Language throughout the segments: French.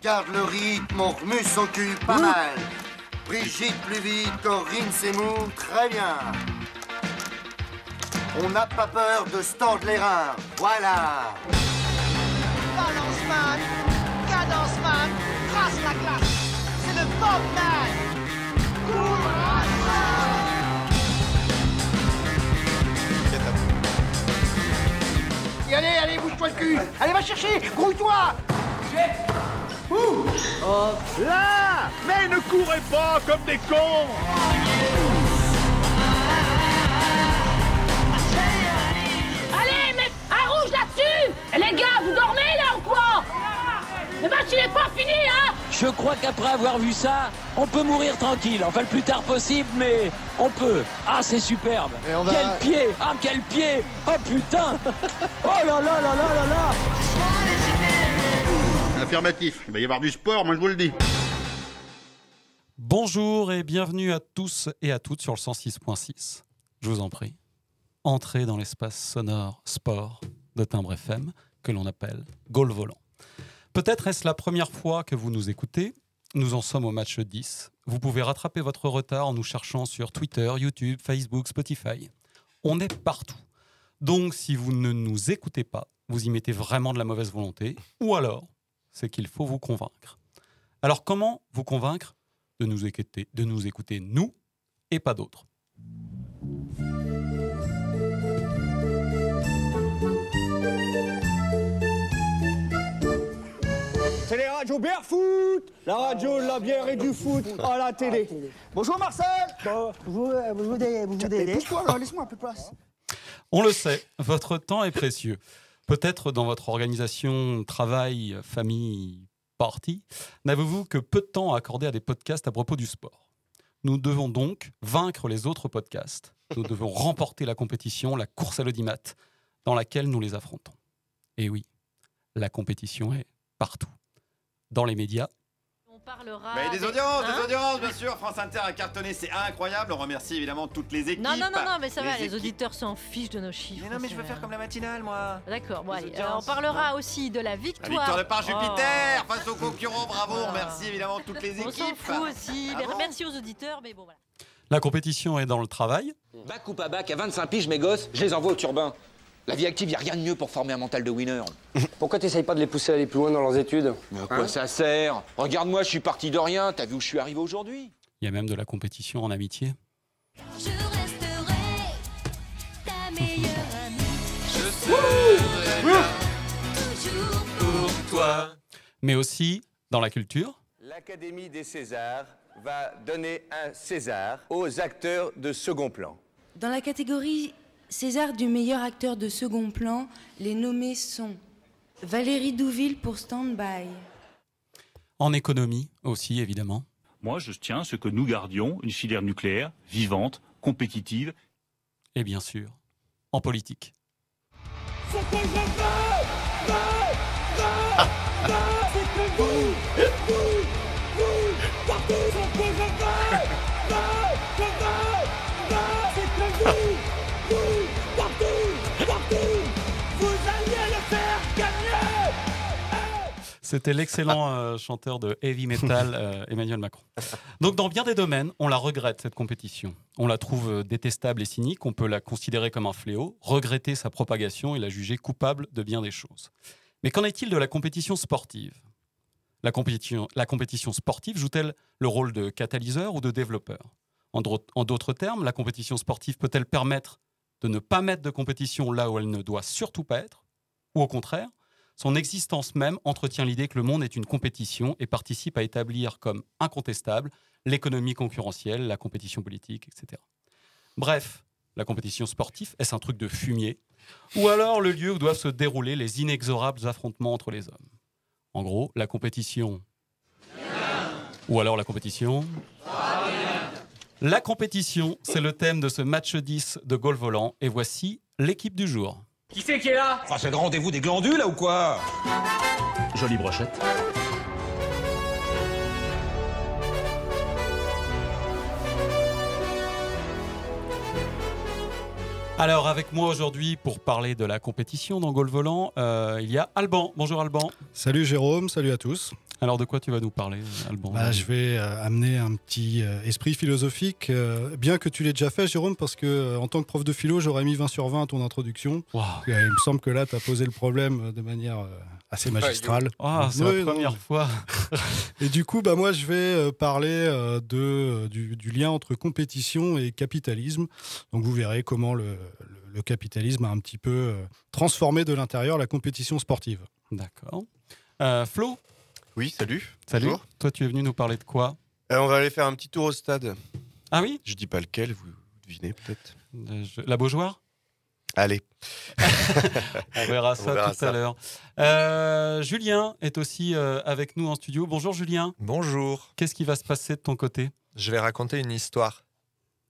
Garde le rythme, on remue son cul pas mal. Brigitte plus vite, Corinne c'est mou, très bien. On n'a pas peur de se tordre les reins, voilà. Balance man, cadence man, trace la classe. C'est le Bob man. Et allez, bouge-toi le cul. Allez, va chercher, grouille-toi. Là! Mais ne courez pas comme des cons! Allez, mets un rouge là-dessus! Les gars, vous dormez là ou quoi? Le match il est pas fini, hein? Je crois qu'après avoir vu ça, on peut mourir tranquille. Enfin, le plus tard possible, mais on peut. Ah, c'est superbe. Quel pied! Ah, quel pied! Oh putain! Oh là là là là là là! Affirmatif, il va y avoir du sport, moi je vous le dis. Bonjour et bienvenue à tous et à toutes sur le 106.6. Je vous en prie, entrez dans l'espace sonore sport de Timbre FM que l'on appelle Goal Volant. Peut-être est-ce la première fois que vous nous écoutez. Nous en sommes au match 10. Vous pouvez rattraper votre retard en nous cherchant sur Twitter, YouTube, Facebook, Spotify. On est partout. Donc si vous ne nous écoutez pas, vous y mettez vraiment de la mauvaise volonté, ou alors c'est qu'il faut vous convaincre. Alors comment vous convaincre de nous écouter nous et pas d'autres? C'est les radios bière foot! La radio de la bière et du foot à la télé. Bonjour Marcel! Vous pousse-toi, là, laisse-moi un peu de place. On le sait, votre temps est précieux. Peut-être dans votre organisation, travail, famille, party, n'avez-vous que peu de temps à accorder à des podcasts à propos du sport. Nous devons donc vaincre les autres podcasts. Nous devons remporter la compétition, la course à l'audimat, dans laquelle nous les affrontons. Et oui, la compétition est partout. Dans les médias. On parlera. Mais des audiences, bien sûr. France Inter a cartonné, c'est incroyable. On remercie évidemment toutes les équipes. Non, mais ça va, les auditeurs s'en fichent de nos chiffres. Mais non, mais je veux faire comme la matinale, moi. D'accord, bon, allez. On parlera aussi de la victoire. La victoire de par Jupiter face aux concurrents, bravo. On remercie évidemment toutes les équipes. On s'en fout aussi. Merci aux auditeurs, mais bon, voilà. La compétition est dans le travail. Bac ou pas bac, à 25 piges, mes gosses, je les envoie au turbin. La vie active, y a rien de mieux pour former un mental de winner. Pourquoi t'essayes pas de les pousser à aller plus loin dans leurs études? Mais à quoi ça sert? Regarde-moi, je suis parti de rien. T'as vu où je suis arrivé aujourd'hui? Il y a même de la compétition en amitié. Je resterai ta meilleure amie. Je serai là, Toujours pour toi. Mais aussi dans la culture. L'Académie des Césars va donner un César aux acteurs de second plan. Dans la catégorie César du meilleur acteur de second plan, les nommés sont Valérie Douville pour Stand By. En économie aussi, évidemment. Moi, je tiens à ce que nous gardions une filière nucléaire vivante, compétitive. Et bien sûr, en politique. Ce que je veux, c'est que vous, partout, ce que je veux, c'est que vous, partout, vous alliez le faire gagner. C'était l'excellent chanteur de heavy metal, Emmanuel Macron. Donc dans bien des domaines, on la regrette, cette compétition. On la trouve détestable et cynique, on peut la considérer comme un fléau, regretter sa propagation et la juger coupable de bien des choses. Mais qu'en est-il de la compétition sportive ? La compétition sportive joue-t-elle le rôle de catalyseur ou de développeur ? En d'autres termes, la compétition sportive peut-elle permettre de ne pas mettre de compétition là où elle ne doit surtout pas être ? Ou au contraire, son existence même entretient l'idée que le monde est une compétition et participe à établir comme incontestable l'économie concurrentielle, la compétition politique, etc. Bref, la compétition sportive, est-ce un truc de fumier ? Ou alors le lieu où doivent se dérouler les inexorables affrontements entre les hommes ? En gros, la compétition... Ou alors la compétition... La compétition, c'est le thème de ce match 10 de Goal Volant. Et voici l'équipe du jour. Qui c'est qui est là? Enfin, c'est le rendez-vous des glandules, là, ou quoi? Jolie brochette. Alors avec moi aujourd'hui pour parler de la compétition dans Gaulle Volant, il y a Alban. Bonjour Alban. Salut Jérôme, salut à tous. Alors de quoi tu vas nous parler Alban? Je vais amener un petit esprit philosophique, bien que tu l'aies déjà fait Jérôme, parce que en tant que prof de philo, j'aurais mis 20 sur 20 à ton introduction. Wow. Il me semble que là, tu as posé le problème de manière assez magistrale. C'est la première fois. Et du coup, moi je vais parler du lien entre compétition et capitalisme. Donc vous verrez comment le capitalisme a un petit peu transformé de l'intérieur la compétition sportive. D'accord. Flo? Oui, salut. Salut. Bonjour. Toi, tu es venu nous parler de quoi? On va aller faire un petit tour au stade. Ah oui? Je dis pas lequel, vous devinez peut-être. La Beaujoire? Allez. On verra ça tout à l'heure. Julien est aussi avec nous en studio. Bonjour Julien. Bonjour. Qu'est-ce qui va se passer de ton côté? Je vais raconter une histoire.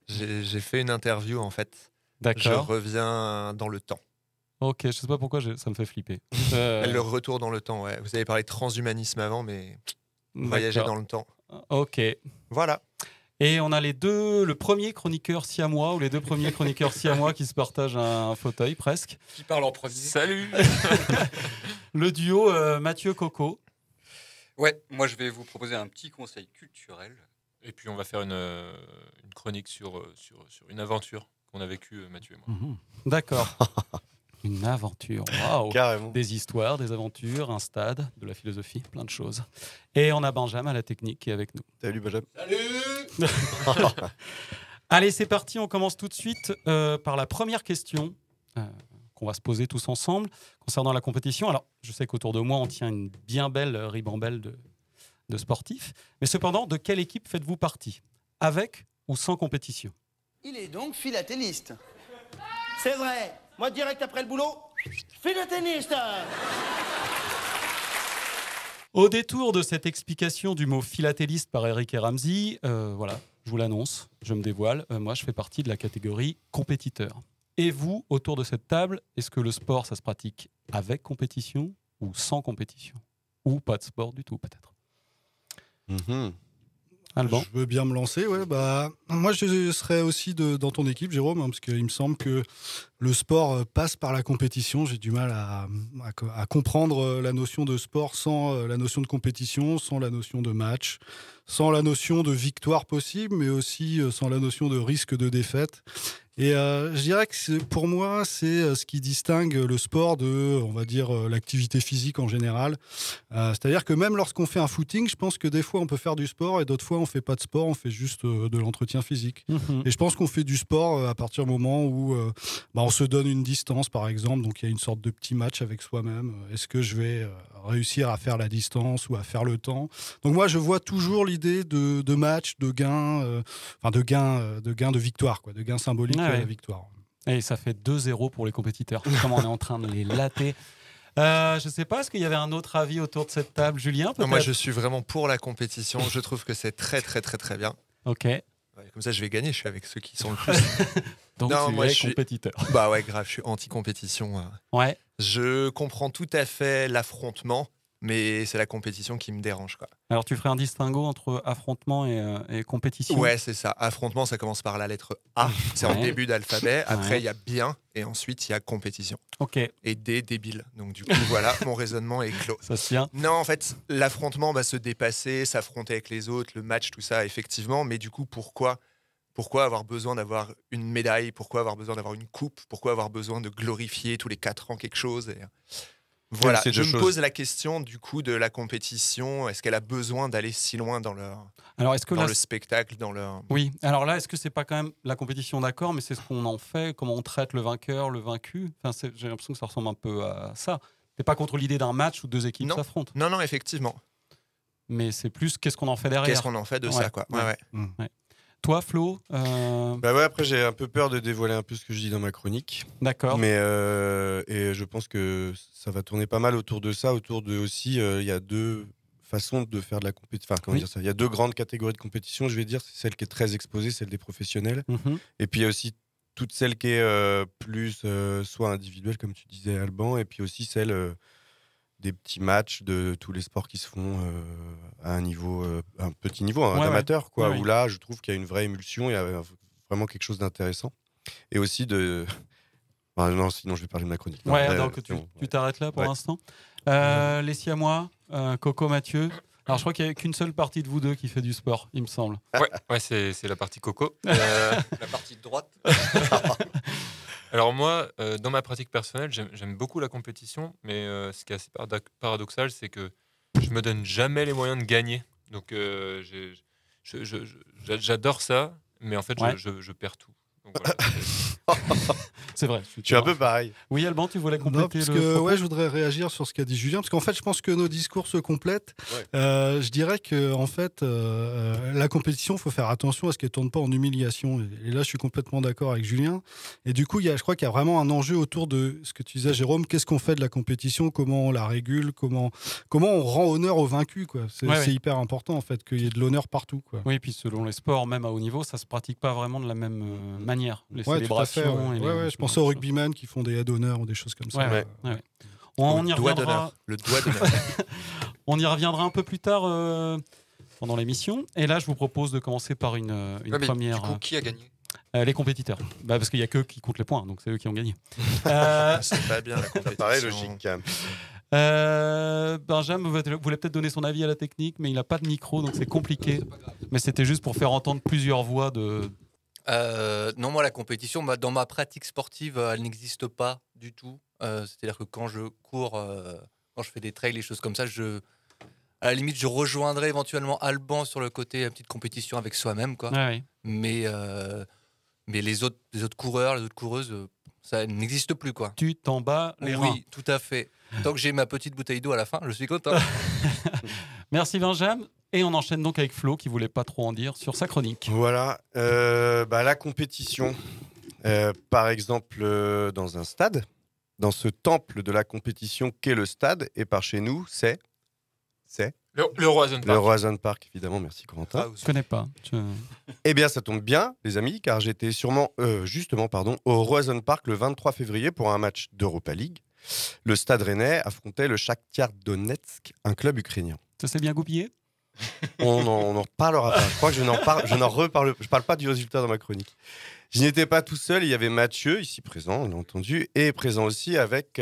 J'ai fait une interview en fait. D'accord. Je reviens dans le temps. Ok, je sais pas pourquoi ça me fait flipper. Le retour dans le temps, ouais. Vous avez parlé de transhumanisme avant, mais voyager dans le temps. Ok. Voilà. Et on a le premier chroniqueur siamois ou les deux premiers chroniqueurs siamois qui se partagent un fauteuil presque. Qui parle en premier. Salut. Le duo Mathieu Coco. Ouais, moi je vais vous proposer un petit conseil culturel. Et puis on va faire une chronique sur une aventure qu'on a vécue, Mathieu et moi. D'accord. Une aventure, waouh! Carrément. Des histoires, des aventures, un stade, de la philosophie, plein de choses. Et on a Benjamin à la technique qui est avec nous. Salut Benjamin. Salut. Allez, c'est parti, on commence tout de suite par la première question qu'on va se poser tous ensemble concernant la compétition. Alors, je sais qu'autour de moi, on tient une bien belle ribambelle de sportifs. Mais cependant, de quelle équipe faites-vous partie? Avec ou sans compétition? Il est donc philatéliste. C'est vrai. Moi, direct après le boulot, philatéliste. Au détour de cette explication du mot philatéliste par Eric et Ramsey, voilà, je vous l'annonce, je me dévoile, moi je fais partie de la catégorie compétiteur. Et vous, autour de cette table, est-ce que le sport, ça se pratique avec compétition ou sans compétition? Ou pas de sport du tout, peut-être? Alban. Je veux bien me lancer, ouais. Moi, je serais aussi dans ton équipe, Jérôme, parce qu'il me semble que le sport passe par la compétition. J'ai du mal à comprendre la notion de sport sans la notion de compétition, sans la notion de match, sans la notion de victoire possible, mais aussi sans la notion de risque de défaite. Et je dirais que pour moi, c'est ce qui distingue le sport de, on va dire, l'activité physique en général. C'est-à-dire que même lorsqu'on fait un footing, je pense que des fois on peut faire du sport et d'autres fois on fait pas de sport, on fait juste de l'entretien physique. Et je pense qu'on fait du sport à partir du moment où on se donne une distance, par exemple. Donc il y a une sorte de petit match avec soi-même. Est-ce que je vais réussir à faire la distance ou à faire le temps? Donc moi, je vois toujours l'idée de match, de gain, de victoire, quoi, de gain symbolique. La victoire. Et ça fait 2-0 pour les compétiteurs. Comment on est en train de les latter. Je ne sais pas, est-ce qu'il y avait un autre avis autour de cette table? Julien, peut-être? Moi, je suis vraiment pour la compétition. Je trouve que c'est très, très, très, très bien. Ok. Ouais, comme ça, je vais gagner. Je suis avec ceux qui sont le plus. Donc, moi, je suis compétiteur. Bah ouais, grave, je suis anti-compétition. Ouais. Je comprends tout à fait l'affrontement, mais c'est la compétition qui me dérange, quoi. Alors, tu ferais un distinguo entre affrontement et compétition? Ouais, c'est ça. Affrontement, ça commence par la lettre A. C'est en début d'alphabet. Après, il y a bien. Et ensuite, il y a compétition. Ok. Et D, débile. Donc, du coup, voilà, mon raisonnement est clos. Ça se tient. Non, en fait, l'affrontement va se dépasser, s'affronter avec les autres, le match, tout ça, effectivement. Mais du coup, pourquoi avoir besoin d'avoir une médaille? Pourquoi avoir besoin d'avoir une coupe? Pourquoi avoir besoin de glorifier tous les 4 ans quelque chose? Voilà, je me pose la question du coup de la compétition. Est-ce qu'elle a besoin d'aller si loin dans le spectacle, dans leur... Oui, alors là, est-ce que c'est pas quand même la compétition, d'accord, mais c'est ce qu'on en fait, comment on traite le vainqueur, le vaincu? Enfin, j'ai l'impression que ça ressemble un peu à ça. T'es pas contre l'idée d'un match où deux équipes s'affrontent? Non, effectivement. Mais c'est plus qu'est-ce qu'on en fait derrière? Qu'est-ce qu'on en fait de ça, quoi. Ouais. Toi, Flo après, j'ai un peu peur de dévoiler un peu ce que je dis dans ma chronique. D'accord. Mais et je pense que ça va tourner pas mal autour de ça, autour de aussi, il y a deux façons de faire de la compétition. Enfin, comment dire ça? Il y a deux grandes catégories de compétition, je vais dire. C'est celle qui est très exposée, celle des professionnels. Et puis, il y a aussi toute celle qui est plus soit individuelle, comme tu disais, Alban, et puis aussi celle... des petits matchs de tous les sports qui se font à un niveau, un petit niveau, amateur, quoi. Où là, je trouve qu'il y a une vraie émulsion, il y a vraiment quelque chose d'intéressant. Et aussi Ah, non, sinon je vais parler de ma chronique. Ouais, Non, donc c'est bon, tu t'arrêtes là pour Ouais. l'instant. Les Siamois, Coco, Mathieu. Alors, je crois qu'il n'y a qu'une seule partie de vous deux qui fait du sport, il me semble. Ouais, c'est la partie coco. La partie de droite. Alors moi, dans ma pratique personnelle, j'aime beaucoup la compétition, mais ce qui est assez paradoxal, c'est que je me donne jamais les moyens de gagner. Donc j'adore ça, mais en fait, Ouais. je perds tout. Donc, voilà, C'est vrai. Tu es un peu pareil. Oui, Alban, tu voulais Non, compléter parce le que propos je voudrais réagir sur ce qu'a dit Julien, parce qu'en fait, je pense que nos discours se complètent. Ouais. Je dirais que en fait, la compétition, il faut faire attention à ce qu'elle ne tourne pas en humiliation. Et là, je suis complètement d'accord avec Julien. Et du coup, je crois qu'il y a vraiment un enjeu autour de ce que tu disais, Jérôme. Qu'est-ce qu'on fait de la compétition? Comment on la régule? Comment on rend honneur aux vaincus, quoi. C'est hyper important, en fait, qu'il y ait de l'honneur partout, quoi. Oui, puis selon les sports, même à haut niveau, ça se pratique pas vraiment de la même manière. Les Ouais, tout à fait, célébrations. ouais. Et les- Ouais, je pensais aux rugbymen qui font des aides d'honneur ou des choses comme ça. Ouais. On y Le doigt reviendra. d'honneur. Le doigt d'honneur. On y reviendra un peu plus tard pendant l'émission. Et là, je vous propose de commencer par une mais première. du coup, qui a gagné? Les compétiteurs. Parce qu'il n'y a qu'eux qui comptent les points, donc c'est eux qui ont gagné. C'est pas bien la compétition. Ça paraît logique. Benjamin voulait peut-être donner son avis à la technique, mais il n'a pas de micro, donc c'est compliqué. Mais c'était juste pour faire entendre plusieurs voix de. Non, moi, la compétition, dans ma pratique sportive, elle n'existe pas du tout. C'est-à-dire que quand je cours, quand je fais des trails, des choses comme ça, à la limite, je rejoindrai éventuellement Alban sur le côté petite compétition avec soi-même, quoi. Ah oui. Mais les autres coureurs, les autres coureuses, ça n'existe plus, quoi. Tu t'en bats les reins. Oui, tout à fait. Tant que j'ai ma petite bouteille d'eau à la fin, je suis content. Merci Benjamin. Et on enchaîne donc avec Flo qui voulait pas trop en dire sur sa chronique. Voilà, la compétition, par exemple dans un stade, dans ce temple de la compétition qu'est le stade, et par chez nous, c'est le Roazhon Park. Le Roazhon Park, évidemment, merci Corentin. Je connais pas. Eh bien, ça tombe bien, les amis, car j'étais justement, au Roazhon Park le 23 février pour un match d'Europa League. Le Stade Rennais affrontait le Shakhtar Donetsk, un club ukrainien. Ça s'est bien goupillé? On en reparlera pas. Je crois que je parle pas du résultat dans ma chronique. Je n'étais pas tout seul, il y avait Mathieu, ici présent, on l'a entendu, et présent aussi avec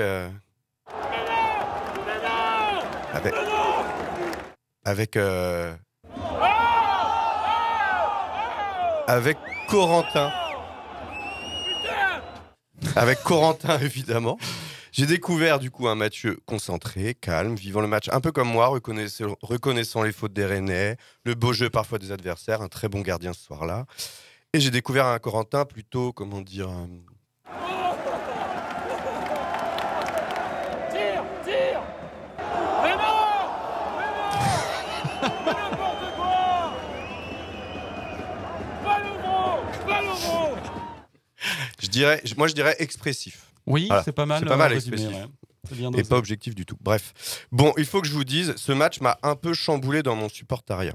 Corentin. Avec Corentin, évidemment. J'ai découvert du coup un Mathieu concentré, calme, vivant le match un peu comme moi, reconnaissant les fautes des Rennais, le beau jeu parfois des adversaires, un très bon gardien ce soir-là. Et j'ai découvert un Corentin plutôt, comment dire... Tire! Mais non! Mais n'importe quoi! Pas le mot! je dirais expressif. Oui, Voilà. c'est pas mal. C'est pas mal résumé, expressif. ouais. C'est bien Et dosé. pas objectif du tout. Bref. Bon, il faut que je vous dise, ce match m'a un peu chamboulé dans mon supportariat.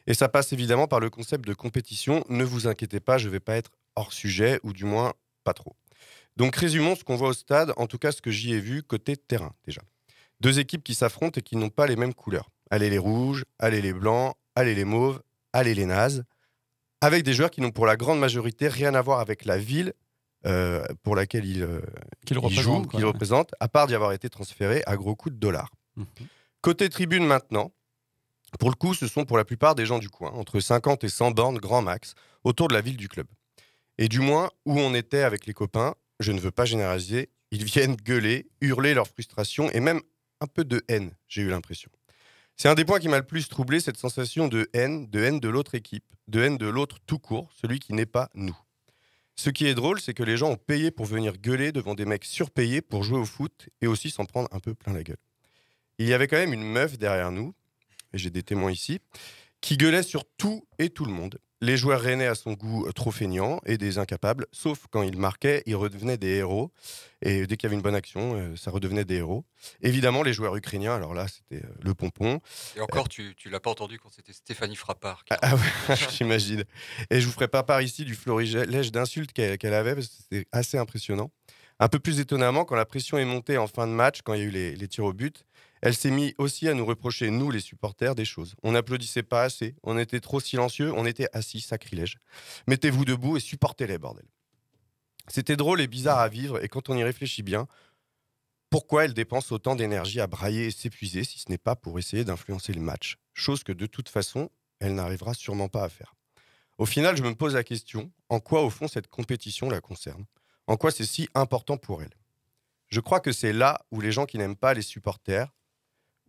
Et ça passe évidemment par le concept de compétition. Ne vous inquiétez pas, je ne vais pas être hors sujet, ou du moins pas trop. Donc résumons ce qu'on voit au stade, en tout cas ce que j'y ai vu côté terrain déjà. Deux équipes qui s'affrontent et qui n'ont pas les mêmes couleurs. Allez les rouges, allez les blancs, allez les mauves, allez les nazes. Avec des joueurs qui n'ont pour la grande majorité rien à voir avec la ville pour laquelle ils représentent, à part d'y avoir été transférés à gros coups de dollars. Côté tribune maintenant, pour le coup, ce sont pour la plupart des gens du coin, entre 50 et 100 bornes grand max, autour de la ville du club. Et du moins, où on était avec les copains, je ne veux pas généraliser, ils viennent gueuler, hurler leur frustration et même un peu de haine, j'ai eu l'impression. C'est un des points qui m'a le plus troublé, cette sensation de haine de l'autre équipe, de haine de l'autre tout court, celui qui n'est pas nous. Ce qui est drôle, c'est que les gens ont payé pour venir gueuler devant des mecs surpayés pour jouer au foot et aussi s'en prendre un peu plein la gueule. Il y avait quand même une meuf derrière nous, et j'ai des témoins ici, qui gueulait sur tout et tout le monde. Les joueurs rennais à son goût trop feignants et des incapables, sauf quand ils marquaient, ils redevenaient des héros. Et dès qu'il y avait une bonne action, ça redevenait des héros. Évidemment, les joueurs ukrainiens, alors là, c'était le pompon. Et encore, tu l'as pas entendu quand c'était Stéphanie Frappard. Ah ouais, j'imagine. Et je vous ferai pas part ici du florilège d'insultes qu'elle avait, parce que c'était assez impressionnant. Un peu plus étonnamment, quand la pression est montée en fin de match, quand il y a eu les tirs au but, elle s'est mise aussi à nous reprocher, nous les supporters, des choses. On n'applaudissait pas assez, on était trop silencieux, on était assis, sacrilège. Mettez-vous debout et supportez-les, bordel. C'était drôle et bizarre à vivre, et quand on y réfléchit bien, pourquoi elle dépense autant d'énergie à brailler et s'épuiser si ce n'est pas pour essayer d'influencer le match? Chose que de toute façon, elle n'arrivera sûrement pas à faire. Au final, je me pose la question, en quoi au fond cette compétition la concerne? En quoi c'est si important pour elle? Je crois que c'est là où les gens qui n'aiment pas les supporters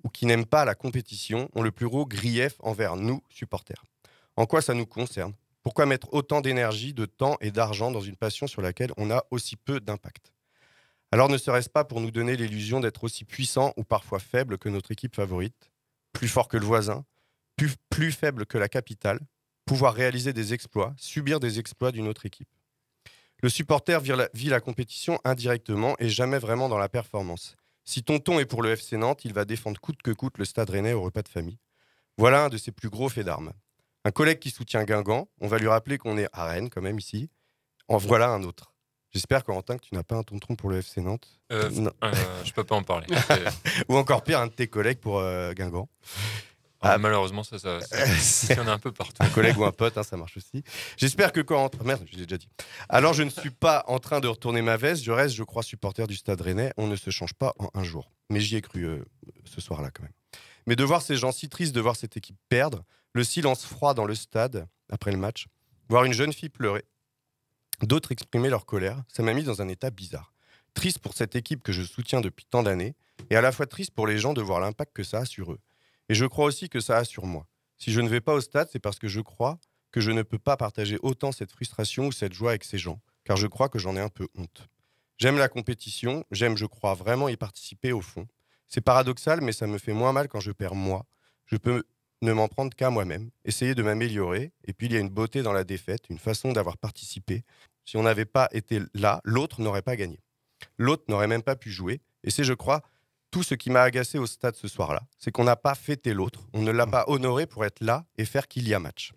ou qui n'aiment pas la compétition ont le plus gros grief envers nous, supporters. En quoi ça nous concerne? Pourquoi mettre autant d'énergie, de temps et d'argent dans une passion sur laquelle on a aussi peu d'impact? Alors ne serait-ce pas pour nous donner l'illusion d'être aussi puissant ou parfois faible que notre équipe favorite, plus fort que le voisin, plus faible que la capitale, pouvoir réaliser des exploits, subir des exploits d'une autre équipe? Le supporter vit la compétition indirectement et jamais vraiment dans la performance. Si Tonton est pour le FC Nantes, il va défendre coûte que coûte le Stade Rennais au repas de famille. Voilà un de ses plus gros faits d'armes. Un collègue qui soutient Guingamp, on va lui rappeler qu'on est à Rennes quand même ici. En voilà un autre. J'espère, Corentin, que tu n'as pas un tonton pour le FC Nantes. Non. Je peux pas en parler. Ou encore pire, un de tes collègues pour Guingamp. Malheureusement, ça il y en a un peu partout. Un collègue ou un pote, ça marche aussi. J'espère que Corentin... Merde, je l'ai déjà dit. Alors, je ne suis pas en train de retourner ma veste. Je reste, je crois, supporter du Stade Rennais. On ne se change pas en un jour. Mais j'y ai cru ce soir-là, quand même. Mais de voir ces gens si tristes, de voir cette équipe perdre, le silence froid dans le stade, après le match, voir une jeune fille pleurer, d'autres exprimer leur colère, ça m'a mis dans un état bizarre. Triste pour cette équipe que je soutiens depuis tant d'années, et à la fois triste pour les gens de voir l'impact que ça a sur eux. Et je crois aussi que ça a sur moi. Si je ne vais pas au stade, c'est parce que je crois que je ne peux pas partager autant cette frustration ou cette joie avec ces gens, car je crois que j'en ai un peu honte. J'aime la compétition, j'aime, je crois, vraiment y participer au fond. C'est paradoxal, mais ça me fait moins mal quand je perds moi. Je peux ne m'en prendre qu'à moi-même, essayer de m'améliorer, et puis il y a une beauté dans la défaite, une façon d'avoir participé. Si on n'avait pas été là, l'autre n'aurait pas gagné. L'autre n'aurait même pas pu jouer, et c'est, je crois, tout ce qui m'a agacé au stade ce soir-là, c'est qu'on n'a pas fêté l'autre, on ne l'a pas honoré pour être là et faire qu'il y a match.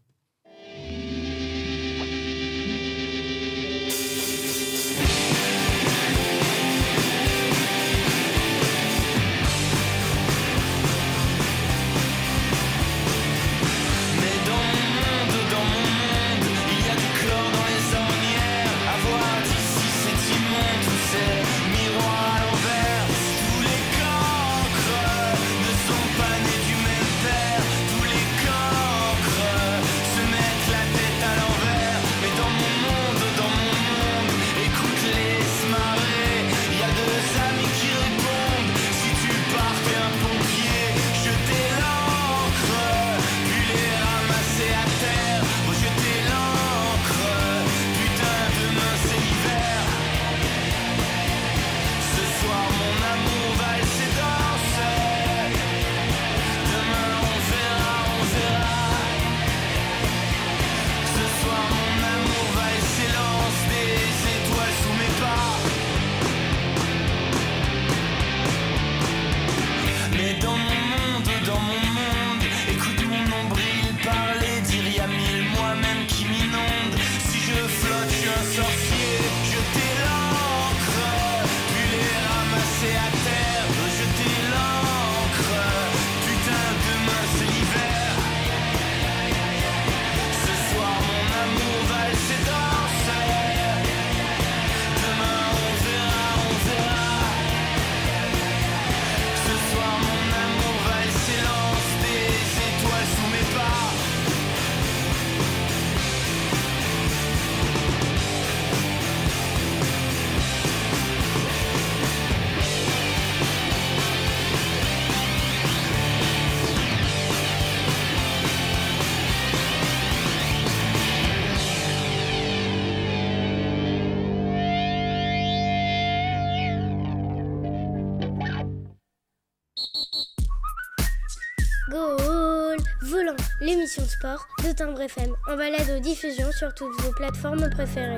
L'émission de sport de Timbre FM, en balade aux diffusions sur toutes vos plateformes préférées.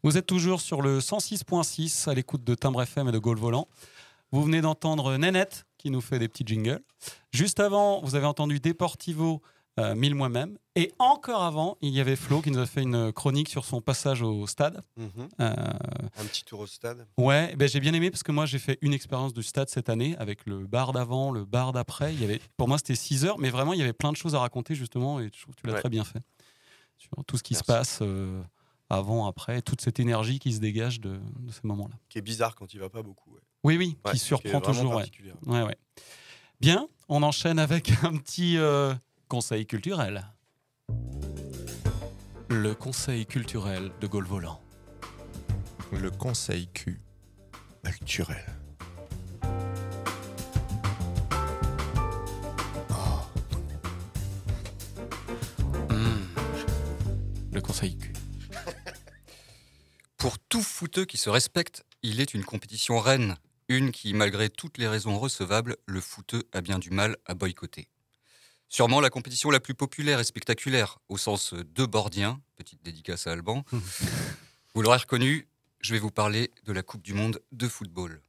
Vous êtes toujours sur le 106.6 à l'écoute de Timbre FM et de Gaulle Volant. Vous venez d'entendre Nénette qui nous fait des petits jingles. Juste avant, vous avez entendu Deportivo, Mille moi-même. Et encore avant, il y avait Flo qui nous a fait une chronique sur son passage au stade. Un petit tour au stade. Ouais, ben j'ai bien aimé parce que moi j'ai fait une expérience du stade cette année avec le bar d'avant, le bar d'après. Pour moi c'était 6 heures, mais vraiment il y avait plein de choses à raconter justement et je trouve que tu l'as très bien fait. Sur tout ce qui se passe avant, après, toute cette énergie qui se dégage de ces moments-là. Qui est bizarre quand il va pas beaucoup. Ouais. Oui, Ouais, qui surprend qui est vraiment toujours. particulière. Ouais. Bien, on enchaîne avec un petit conseil culturel. Le conseil culturel de Gaulle Volant. Le conseil culturel. Le conseil Q. Pour tout footeux qui se respecte, il est une compétition reine. Une qui, malgré toutes les raisons recevables, le footeux a bien du mal à boycotter. Sûrement la compétition la plus populaire et spectaculaire, au sens debordien, petite dédicace à Alban. Vous l'aurez reconnu, je vais vous parler de la Coupe du Monde de football.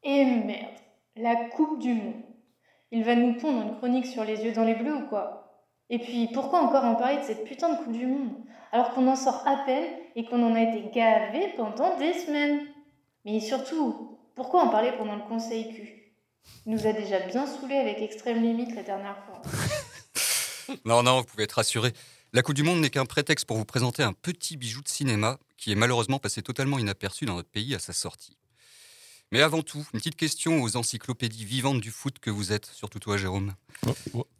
Et merde, la Coupe du Monde. Il va nous pondre une chronique sur les yeux dans les bleus ou quoi? Et puis, pourquoi encore en parler de cette putain de Coupe du Monde, alors qu'on en sort à peine et qu'on en a été gavé pendant des semaines? Mais surtout, pourquoi en parler pendant le Conseil Q? Il nous a déjà bien saoulés avec Extrême Limite la dernière fois. Non, vous pouvez être rassuré. La Coupe du Monde n'est qu'un prétexte pour vous présenter un petit bijou de cinéma qui est malheureusement passé totalement inaperçu dans notre pays à sa sortie. Mais avant tout, une petite question aux encyclopédies vivantes du foot que vous êtes, surtout toi Jérôme.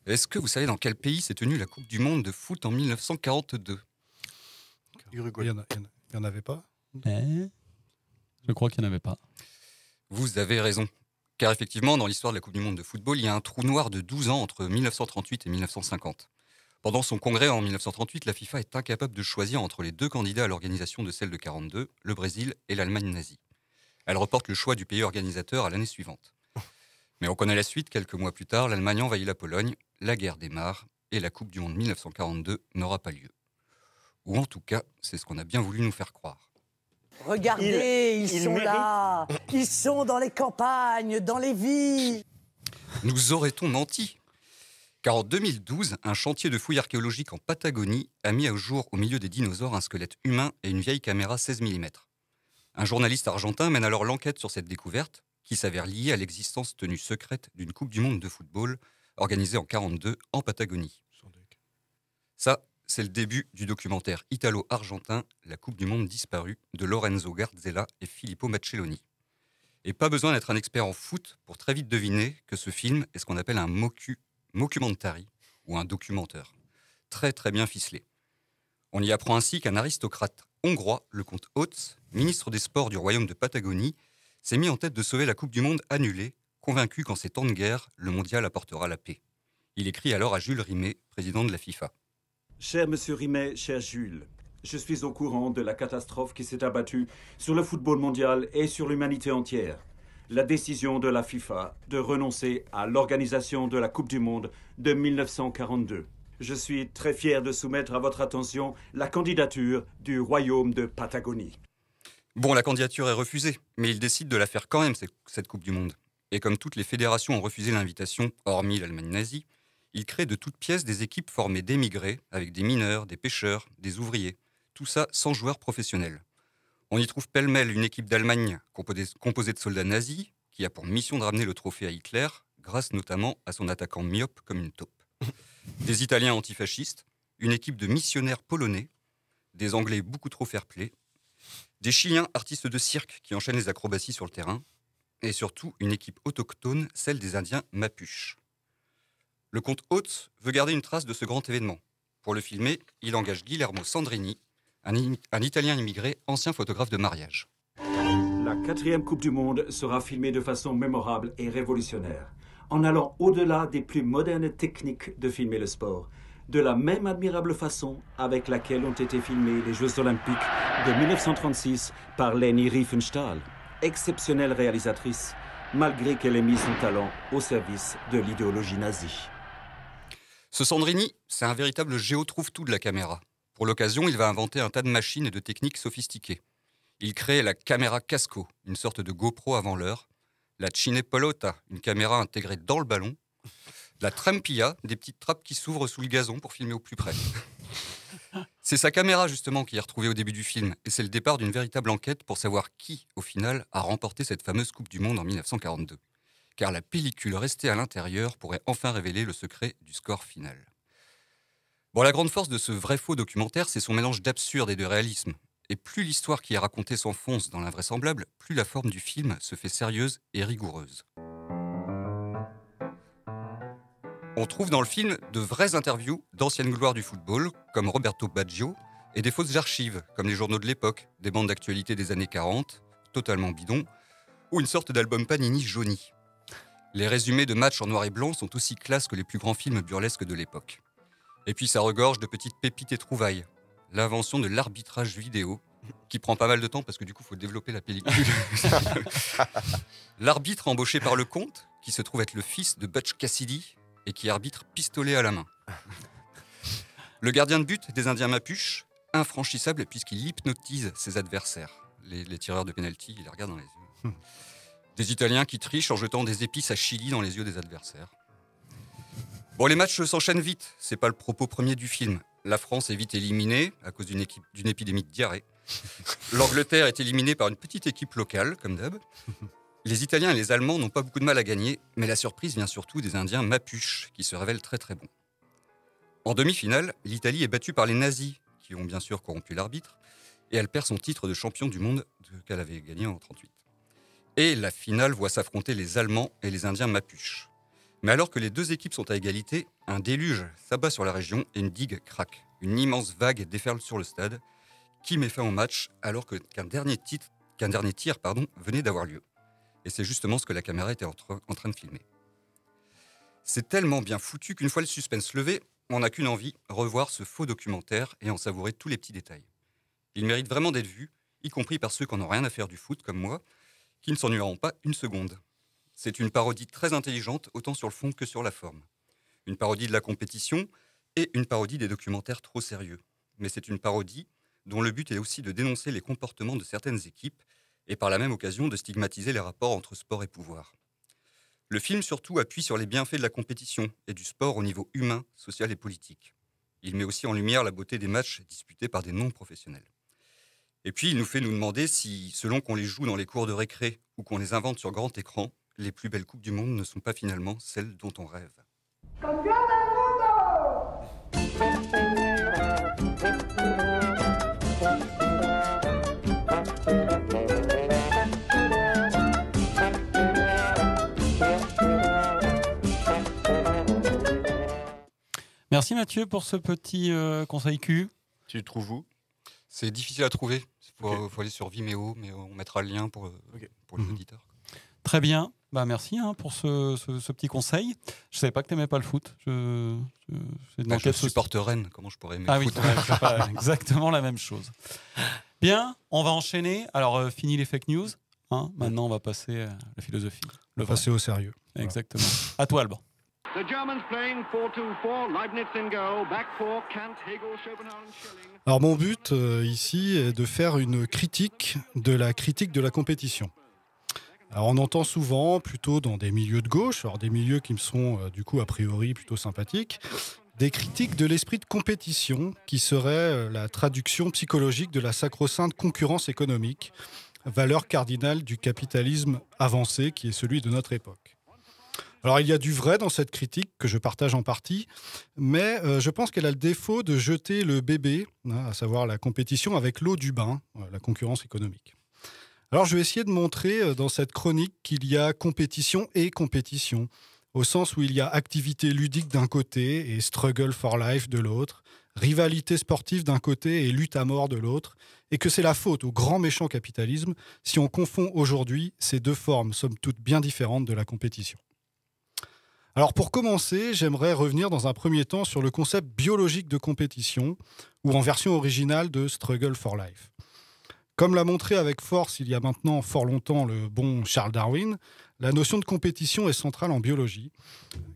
Est-ce que vous savez dans quel pays s'est tenue la Coupe du Monde de foot en 1942 ? Uruguay. Il n'y en avait pas? Je crois qu'il n'y en avait pas. Vous avez raison. Car effectivement, dans l'histoire de la Coupe du Monde de football, il y a un trou noir de 12 ans entre 1938 et 1950. Pendant son congrès en 1938, la FIFA est incapable de choisir entre les deux candidats à l'organisation de celle de 1942, le Brésil et l'Allemagne nazie. Elle reporte le choix du pays organisateur à l'année suivante. Mais on connaît la suite, quelques mois plus tard, l'Allemagne envahit la Pologne, la guerre démarre et la Coupe du Monde 1942 n'aura pas lieu. Ou en tout cas, c'est ce qu'on a bien voulu nous faire croire. Regardez, ils sont là. Ils sont dans les campagnes, dans les villes. Nous aurait-on menti ? Car en 2012, un chantier de fouilles archéologiques en Patagonie a mis au jour, au milieu des dinosaures, un squelette humain et une vieille caméra 16 mm. Un journaliste argentin mène alors l'enquête sur cette découverte, qui s'avère liée à l'existence tenue secrète d'une Coupe du Monde de football organisée en 1942 en Patagonie. Ça, c'est le début du documentaire italo-argentin La Coupe du Monde disparue de Lorenzo Garzella et Filippo Macelloni. Et pas besoin d'être un expert en foot pour très vite deviner que ce film est ce qu'on appelle un mockumentary ou un documentaire. Très très bien ficelé. On y apprend ainsi qu'un aristocrate hongrois, le comte Otz, ministre des Sports du royaume de Patagonie, s'est mis en tête de sauver la Coupe du Monde annulée, convaincu qu'en ces temps de guerre, le mondial apportera la paix. Il écrit alors à Jules Rimet, président de la FIFA. Cher Monsieur Rimet, cher Jules, je suis au courant de la catastrophe qui s'est abattue sur le football mondial et sur l'humanité entière. La décision de la FIFA de renoncer à l'organisation de la Coupe du Monde de 1942. Je suis très fier de soumettre à votre attention la candidature du royaume de Patagonie. Bon, la candidature est refusée, mais il décide de la faire quand même, cette Coupe du Monde. Et comme toutes les fédérations ont refusé l'invitation, hormis l'Allemagne nazie, il crée de toutes pièces des équipes formées d'émigrés, avec des mineurs, des pêcheurs, des ouvriers. Tout ça sans joueurs professionnels. On y trouve pêle-mêle une équipe d'Allemagne composée de soldats nazis, qui a pour mission de ramener le trophée à Hitler, grâce notamment à son attaquant myope comme une taupe. Des Italiens antifascistes, une équipe de missionnaires polonais, des Anglais beaucoup trop fair-play, des Chiliens artistes de cirque qui enchaînent les acrobaties sur le terrain, et surtout une équipe autochtone, celle des Indiens Mapuches. Le comte Otz veut garder une trace de ce grand événement. Pour le filmer, il engage Guillermo Sandrini, un Italien immigré, ancien photographe de mariage. La 4e Coupe du Monde sera filmée de façon mémorable et révolutionnaire, en allant au-delà des plus modernes techniques de filmer le sport, de la même admirable façon avec laquelle ont été filmés les Jeux Olympiques de 1936 par Leni Riefenstahl, exceptionnelle réalisatrice, malgré qu'elle ait mis son talent au service de l'idéologie nazie. Ce Sandrini, c'est un véritable géotrouve-tout de la caméra. Pour l'occasion, il va inventer un tas de machines et de techniques sophistiquées. Il crée la caméra Casco, une sorte de GoPro avant l'heure, la Cinepolota, une caméra intégrée dans le ballon, la Trampilla, des petites trappes qui s'ouvrent sous le gazon pour filmer au plus près. C'est sa caméra justement qui est retrouvée au début du film, et c'est le départ d'une véritable enquête pour savoir qui, au final, a remporté cette fameuse Coupe du Monde en 1942. Car la pellicule restée à l'intérieur pourrait enfin révéler le secret du score final. Bon, la grande force de ce vrai-faux documentaire, c'est son mélange d'absurde et de réalisme. Et plus l'histoire qui est racontée s'enfonce dans l'invraisemblable, plus la forme du film se fait sérieuse et rigoureuse. On trouve dans le film de vraies interviews d'anciennes gloires du football, comme Roberto Baggio, et des fausses archives, comme les journaux de l'époque, des bandes d'actualité des années 40, totalement bidons, ou une sorte d'album Panini jauni. Les résumés de matchs en noir et blanc sont aussi classes que les plus grands films burlesques de l'époque. Et puis ça regorge de petites pépites et trouvailles. L'invention de l'arbitrage vidéo, qui prend pas mal de temps parce que du coup il faut développer la pellicule. L'arbitre embauché par le comte, qui se trouve être le fils de Butch Cassidy et qui arbitre pistolet à la main. Le gardien de but des Indiens Mapuche, infranchissable puisqu'il hypnotise ses adversaires. Les tireurs de pénalty, il les regarde dans les yeux. Des Italiens qui trichent en jetant des épices à chili dans les yeux des adversaires. Bon, les matchs s'enchaînent vite, c'est pas le propos premier du film. La France est vite éliminée à cause d'une épidémie de diarrhée. L'Angleterre est éliminée par une petite équipe locale, comme d'hab. Les Italiens et les Allemands n'ont pas beaucoup de mal à gagner, mais la surprise vient surtout des Indiens Mapuche, qui se révèlent très très bons. En demi-finale, l'Italie est battue par les nazis, qui ont bien sûr corrompu l'arbitre, et elle perd son titre de champion du monde qu'elle avait gagné en 1938. Et la finale voit s'affronter les Allemands et les Indiens Mapuche. Mais alors que les deux équipes sont à égalité, un déluge s'abat sur la région et une digue craque. Une immense vague déferle sur le stade, qui met fin au match alors qu'un dernier tir venait d'avoir lieu. Et c'est justement ce que la caméra était en train de filmer. C'est tellement bien foutu qu'une fois le suspense levé, on n'a qu'une envie, revoir ce faux documentaire et en savourer tous les petits détails. Il mérite vraiment d'être vu, y compris par ceux qui n'en ont rien à faire du foot, comme moi, qui ne s'ennuieront pas une seconde. C'est une parodie très intelligente, autant sur le fond que sur la forme. Une parodie de la compétition et une parodie des documentaires trop sérieux. Mais c'est une parodie dont le but est aussi de dénoncer les comportements de certaines équipes et par la même occasion de stigmatiser les rapports entre sport et pouvoir. Le film surtout appuie sur les bienfaits de la compétition et du sport au niveau humain, social et politique. Il met aussi en lumière la beauté des matchs disputés par des non-professionnels. Et puis il nous fait nous demander si, selon qu'on les joue dans les cours de récré ou qu'on les invente sur grand écran, les plus belles coupes du monde ne sont pas finalement celles dont on rêve. Merci Mathieu pour ce petit conseil Q. Tu le trouves où? C'est difficile à trouver. Il faut aller sur Vimeo, mais on mettra le lien pour les auditeurs. Très bien. Bah, merci pour ce petit conseil. Je ne savais pas que tu n'aimais pas le foot. Je supporte Rennes. Comment je pourrais aimer le foot? Oui, c'est pas exactement la même chose. Bien, on va enchaîner. Alors, fini les fake news. Maintenant, on va passer à la philosophie. Passer au sérieux. Exactement. À toi, Alban. The Germans playing 4-2-4, Leibniz in goal, back four, Kant, Hegel, Schopenhauer and Schelling. Alors mon but ici est de faire une critique de la compétition. Alors on entend souvent, plutôt dans des milieux de gauche, alors des milieux qui me sont du coup a priori plutôt sympathiques, des critiques de l'esprit de compétition qui serait la traduction psychologique de la sacro-sainte concurrence économique, valeur cardinale du capitalisme avancé qui est celui de notre époque. Alors il y a du vrai dans cette critique que je partage en partie, mais je pense qu'elle a le défaut de jeter le bébé, à savoir la compétition, avec l'eau du bain, la concurrence économique. Alors je vais essayer de montrer dans cette chronique qu'il y a compétition et compétition, au sens où il y a activité ludique d'un côté et struggle for life de l'autre, rivalité sportive d'un côté et lutte à mort de l'autre, et que c'est la faute au grand méchant capitalisme si on confond aujourd'hui ces deux formes, somme toute bien différentes de la compétition. Alors pour commencer, j'aimerais revenir dans un premier temps sur le concept biologique de compétition, ou en version originale de struggle for life. Comme l'a montré avec force il y a maintenant fort longtemps le bon Charles Darwin, la notion de compétition est centrale en biologie,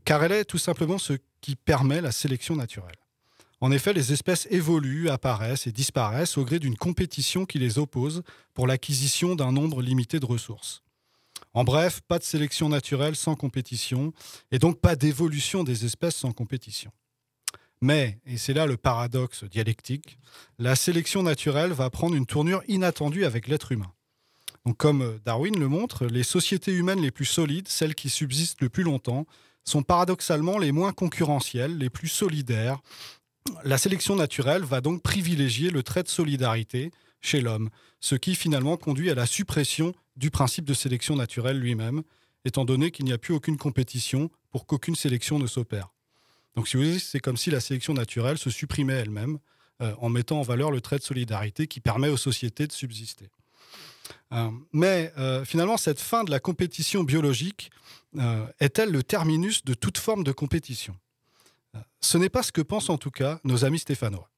car elle est tout simplement ce qui permet la sélection naturelle. En effet, les espèces évoluent, apparaissent et disparaissent au gré d'une compétition qui les oppose pour l'acquisition d'un nombre limité de ressources. En bref, pas de sélection naturelle sans compétition, et donc pas d'évolution des espèces sans compétition. Mais, et c'est là le paradoxe dialectique, la sélection naturelle va prendre une tournure inattendue avec l'être humain. Donc, comme Darwin le montre, les sociétés humaines les plus solides, celles qui subsistent le plus longtemps, sont paradoxalement les moins concurrentielles, les plus solidaires, La sélection naturelle va donc privilégier le trait de solidarité chez l'homme, ce qui finalement conduit à la suppression du principe de sélection naturelle lui-même, étant donné qu'il n'y a plus aucune compétition pour qu'aucune sélection ne s'opère. Donc si vous voulez, c'est comme si la sélection naturelle se supprimait elle-même en mettant en valeur le trait de solidarité qui permet aux sociétés de subsister. Mais finalement, cette fin de la compétition biologique est-elle le terminus de toute forme de compétition ? Ce n'est pas ce que pensent en tout cas nos amis stéphanois.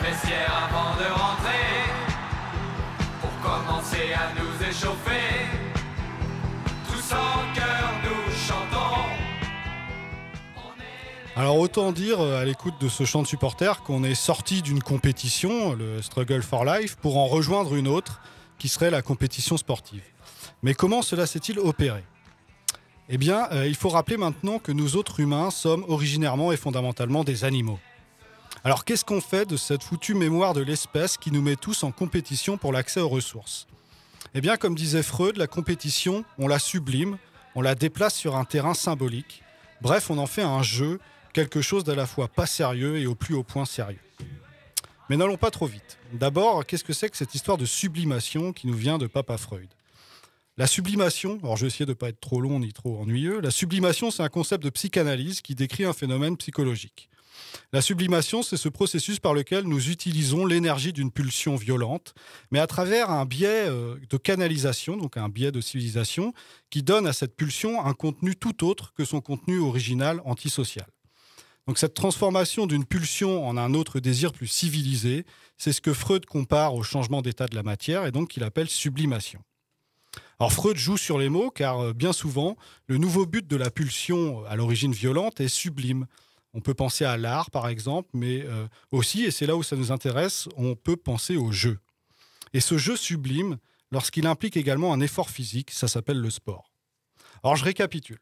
Vestiaire avant de rentrer, pour commencer à nous échauffer, tous en chœur nous chantons. Alors autant dire à l'écoute de ce chant de supporters qu'on est sorti d'une compétition, le Struggle for Life, pour en rejoindre une autre, qui serait la compétition sportive. Mais comment cela s'est-il opéré ? Eh bien, il faut rappeler maintenant que nous autres humains sommes originairement et fondamentalement des animaux. Alors qu'est-ce qu'on fait de cette foutue mémoire de l'espèce qui nous met tous en compétition pour l'accès aux ressources ? Eh bien, comme disait Freud, la compétition, on la sublime, on la déplace sur un terrain symbolique. Bref, on en fait un jeu, quelque chose d'à la fois pas sérieux et au plus haut point sérieux. Mais n'allons pas trop vite. D'abord, qu'est-ce que c'est que cette histoire de sublimation qui nous vient de Papa Freud ? La sublimation, alors je vais essayer de ne pas être trop long ni trop ennuyeux, la sublimation c'est un concept de psychanalyse qui décrit un phénomène psychologique. La sublimation, c'est ce processus par lequel nous utilisons l'énergie d'une pulsion violente, mais à travers un biais de canalisation, donc un biais de civilisation, qui donne à cette pulsion un contenu tout autre que son contenu original antisocial. Donc cette transformation d'une pulsion en un autre désir plus civilisé, c'est ce que Freud compare au changement d'état de la matière et donc qu'il appelle sublimation. Alors Freud joue sur les mots car bien souvent, le nouveau but de la pulsion à l'origine violente est sublime. On peut penser à l'art, par exemple, mais aussi, et c'est là où ça nous intéresse, on peut penser au jeu. Et ce jeu sublime, lorsqu'il implique également un effort physique, ça s'appelle le sport. Alors je récapitule.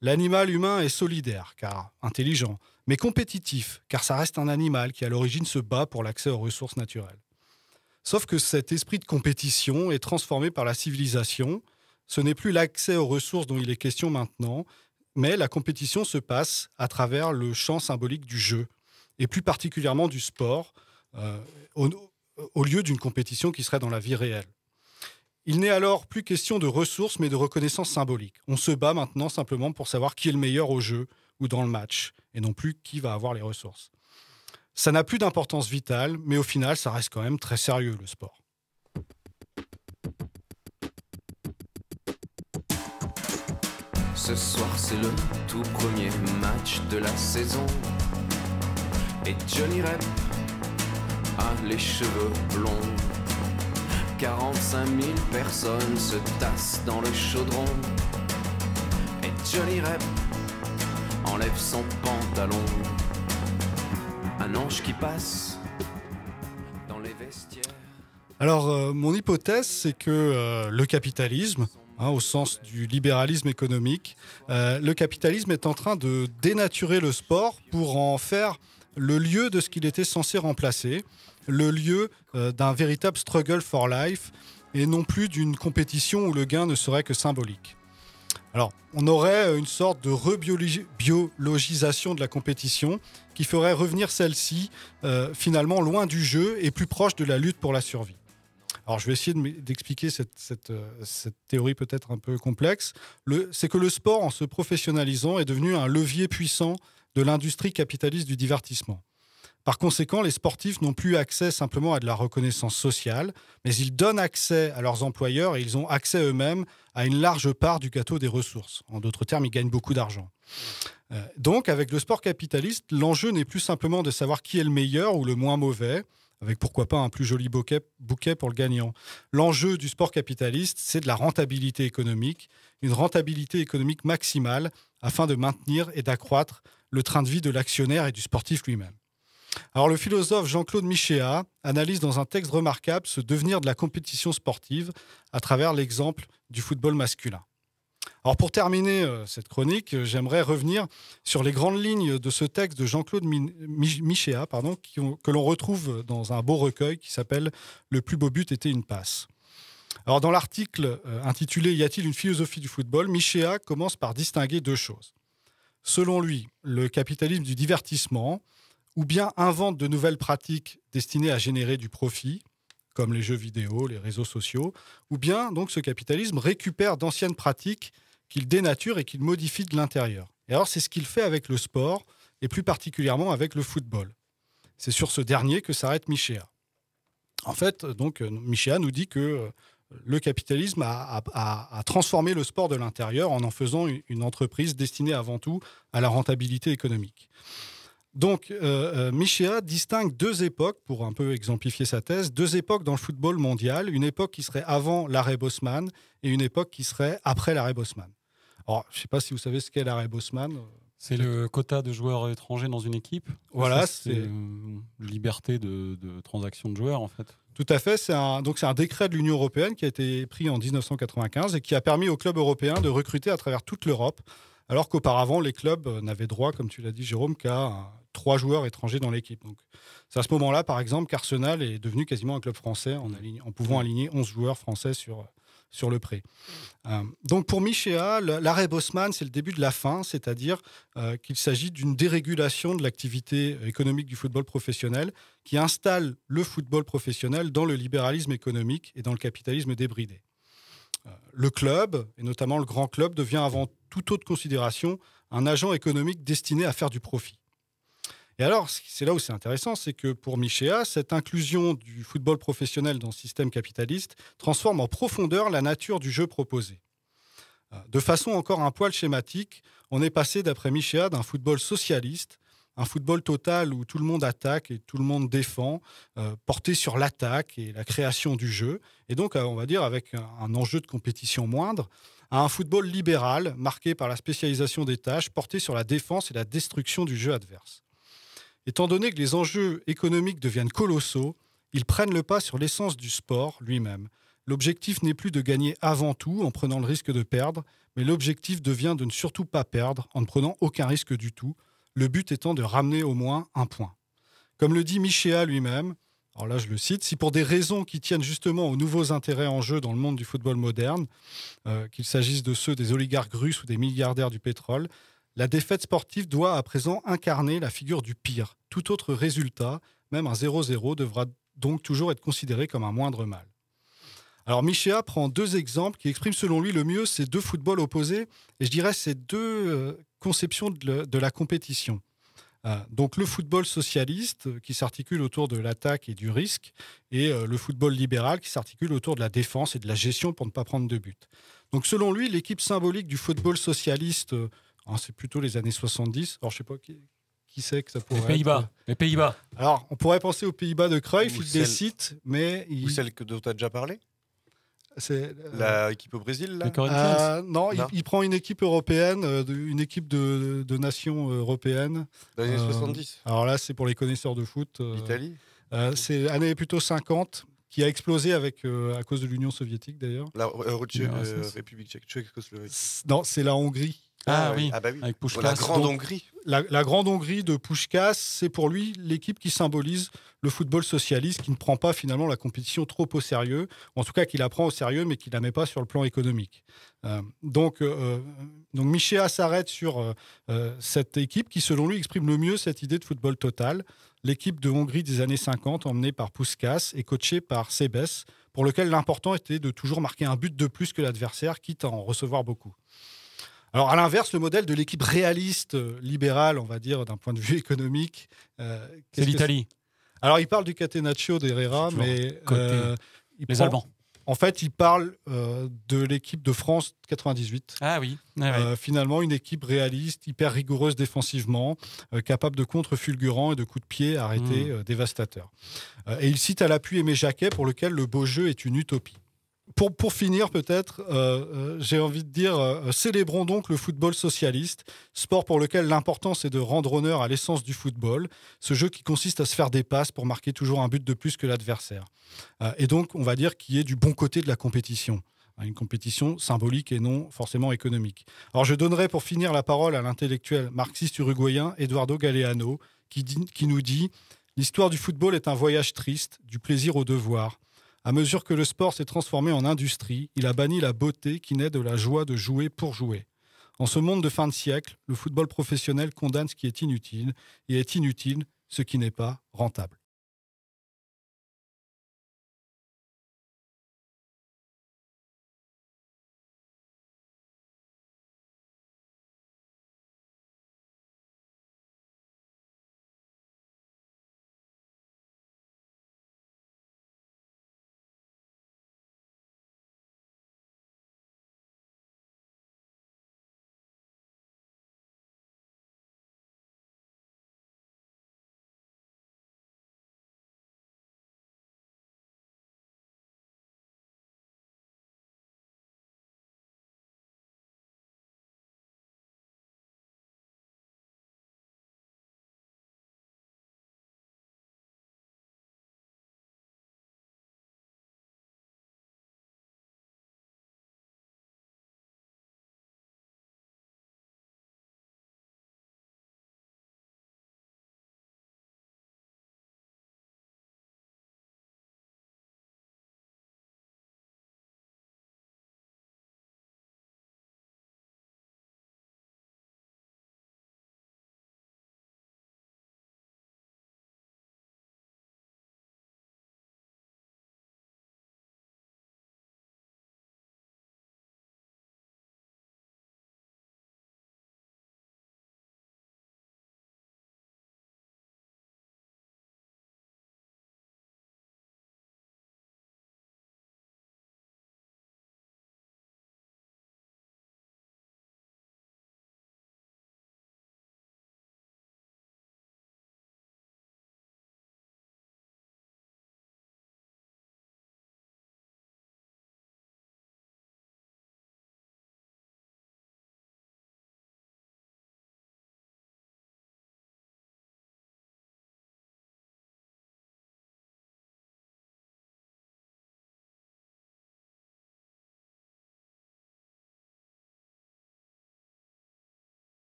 L'animal humain est solidaire, car intelligent, mais compétitif, car ça reste un animal qui à l'origine se bat pour l'accès aux ressources naturelles. Sauf que cet esprit de compétition est transformé par la civilisation. Ce n'est plus l'accès aux ressources dont il est question maintenant, mais la compétition se passe à travers le champ symbolique du jeu, et plus particulièrement du sport, au lieu d'une compétition qui serait dans la vie réelle. Il n'est alors plus question de ressources, mais de reconnaissance symbolique. On se bat maintenant simplement pour savoir qui est le meilleur au jeu ou dans le match, et non plus qui va avoir les ressources. Ça n'a plus d'importance vitale, mais au final, ça reste quand même très sérieux, le sport. Ce soir c'est le tout premier match de la saison. Et Johnny Rep a les cheveux blonds. 45 000 personnes se tassent dans le chaudron. Et Johnny Rep enlève son pantalon. Un ange qui passe dans les vestiaires. Alors, mon hypothèse, c'est que le capitalisme, au sens du libéralisme économique, le capitalisme est en train de dénaturer le sport pour en faire le lieu de ce qu'il était censé remplacer, le lieu d'un véritable struggle for life et non plus d'une compétition où le gain ne serait que symbolique. Alors, on aurait une sorte de rebiologisation de la compétition qui ferait revenir celle-ci finalement loin du jeu et plus proche de la lutte pour la survie. Alors, je vais essayer d'expliquer cette théorie peut-être un peu complexe. C'est que le sport, en se professionnalisant, est devenu un levier puissant de l'industrie capitaliste du divertissement. Par conséquent, les sportifs n'ont plus accès simplement à de la reconnaissance sociale, mais ils donnent accès à leurs employeurs et ils ont accès eux-mêmes à une large part du gâteau des ressources. En d'autres termes, ils gagnent beaucoup d'argent. Donc, avec le sport capitaliste, l'enjeu n'est plus simplement de savoir qui est le meilleur ou le moins mauvais, avec pourquoi pas un plus joli bouquet pour le gagnant. L'enjeu du sport capitaliste, c'est de la rentabilité économique, une rentabilité économique maximale afin de maintenir et d'accroître le train de vie de l'actionnaire et du sportif lui-même. Alors le philosophe Jean-Claude Michéa analyse dans un texte remarquable ce devenir de la compétition sportive à travers l'exemple du football masculin. Alors pour terminer cette chronique, j'aimerais revenir sur les grandes lignes de ce texte de Jean-Claude Michéa, que l'on retrouve dans un beau recueil qui s'appelle « Le plus beau but était une passe ». Alors dans l'article intitulé « Y a-t-il une philosophie du football ?», Michéa commence par distinguer deux choses. Selon lui, le capitalisme du divertissement, ou bien invente de nouvelles pratiques destinées à générer du profit, comme les jeux vidéo, les réseaux sociaux, ou bien donc ce capitalisme récupère d'anciennes pratiques qu'il dénature et qu'il modifie de l'intérieur. Et alors c'est ce qu'il fait avec le sport, et plus particulièrement avec le football. C'est sur ce dernier que s'arrête Michéa. En fait, donc, Michéa nous dit que le capitalisme a transformé le sport de l'intérieur en faisant une entreprise destinée avant tout à la rentabilité économique. Donc, Michéa distingue deux époques, pour un peu exemplifier sa thèse, deux époques dans le football mondial, une époque qui serait avant l'arrêt Bosman et une époque qui serait après l'arrêt Bosman. Alors, je ne sais pas si vous savez ce qu'est l'arrêt Bosman. C'est le quota de joueurs étrangers dans une équipe. Voilà, c'est liberté de transaction de joueurs, en fait. Tout à fait. C'est un décret de l'Union européenne qui a été pris en 1995 et qui a permis aux clubs européens de recruter à travers toute l'Europe, alors qu'auparavant, les clubs n'avaient droit, comme tu l'as dit, Jérôme, qu'à 3 joueurs étrangers dans l'équipe. Donc, c'est à ce moment-là, par exemple, qu'Arsenal est devenu quasiment un club français en pouvant aligner 11 joueurs français sur le prêt. Donc pour Michéa, l'arrêt Bosman, c'est le début de la fin, c'est-à-dire qu'il s'agit d'une dérégulation de l'activité économique du football professionnel qui installe le football professionnel dans le libéralisme économique et dans le capitalisme débridé. Le club, et notamment le grand club, devient avant toute autre considération un agent économique destiné à faire du profit. Et alors, c'est là où c'est intéressant, c'est que pour Michéa, cette inclusion du football professionnel dans le système capitaliste transforme en profondeur la nature du jeu proposé. De façon encore un poil schématique, on est passé, d'après Michéa, d'un football socialiste, un football total où tout le monde attaque et tout le monde défend, porté sur l'attaque et la création du jeu, et donc, on va dire, avec un enjeu de compétition moindre, à un football libéral, marqué par la spécialisation des tâches, porté sur la défense et la destruction du jeu adverse. Étant donné que les enjeux économiques deviennent colossaux, ils prennent le pas sur l'essence du sport lui-même. L'objectif n'est plus de gagner avant tout en prenant le risque de perdre, mais l'objectif devient de ne surtout pas perdre en ne prenant aucun risque du tout, le but étant de ramener au moins un point. Comme le dit Michéa lui-même, alors là je le cite, si pour des raisons qui tiennent justement aux nouveaux intérêts en jeu dans le monde du football moderne, qu'il s'agisse de ceux des oligarques russes ou des milliardaires du pétrole, la défaite sportive doit à présent incarner la figure du pire. Tout autre résultat, même un 0-0, devra donc toujours être considéré comme un moindre mal. Alors Michéa prend deux exemples qui expriment selon lui le mieux ces deux footballs opposés, et je dirais ces deux conceptions de la compétition. Donc le football socialiste qui s'articule autour de l'attaque et du risque, et le football libéral qui s'articule autour de la défense et de la gestion pour ne pas prendre de but. Donc selon lui, l'équipe symbolique du football socialiste... c'est plutôt les années 70. Alors, je ne sais pas qui c'est que ça pourrait être. Les Pays-Bas. Alors, on pourrait penser aux Pays-Bas de Cruyff, il les cite, mais... Ou celle dont tu as déjà parlé ? C'est l'équipe au Brésil, là non, il prend une équipe européenne, une équipe de nations européennes. Dans les années 70. Alors là, c'est pour les connaisseurs de foot. L'Italie c'est l'année plutôt 50, qui a explosé à cause de l'Union soviétique, d'ailleurs. La République tchécoslovaque. Non, c'est la Hongrie. Ah oui, bah oui. Avec Puskás. La Grande Hongrie. La Grande Hongrie de Puskás, c'est pour lui l'équipe qui symbolise le football socialiste, qui ne prend pas finalement la compétition trop au sérieux, en tout cas qui la prend au sérieux, mais qui ne la met pas sur le plan économique. Donc Michéa s'arrête sur cette équipe qui, selon lui, exprime le mieux cette idée de football total. L'équipe de Hongrie des années 50, emmenée par Puskás et coachée par Sebeş, pour lequel l'important était de toujours marquer un but de plus que l'adversaire, quitte à en recevoir beaucoup. Alors, à l'inverse, le modèle de l'équipe réaliste, libérale, on va dire, d'un point de vue économique... c'est l'Italie. Alors, il parle du Catenaccio d'Herrera, mais... les Allemands. En fait, il parle de l'équipe de France 98. Ah oui. Finalement, une équipe réaliste, hyper rigoureuse défensivement, capable de contres fulgurants et de coups de pied arrêtés dévastateurs. Et il cite à l'appui Aimé Jacquet, pour lequel le beau jeu est une utopie. Pour finir, peut-être, j'ai envie de dire, célébrons donc le football socialiste, sport pour lequel l'important c'est de rendre honneur à l'essence du football, ce jeu qui consiste à se faire des passes pour marquer toujours un but de plus que l'adversaire. Et donc, on va dire qu'il est du bon côté de la compétition. Une compétition symbolique et non forcément économique. Alors je donnerai pour finir la parole à l'intellectuel marxiste uruguayen Eduardo Galeano qui nous dit « L'histoire du football est un voyage triste, du plaisir au devoir. À mesure que le sport s'est transformé en industrie, il a banni la beauté qui naît de la joie de jouer pour jouer. En ce monde de fin de siècle, le football professionnel condamne ce qui est inutile et est inutile ce qui n'est pas rentable. »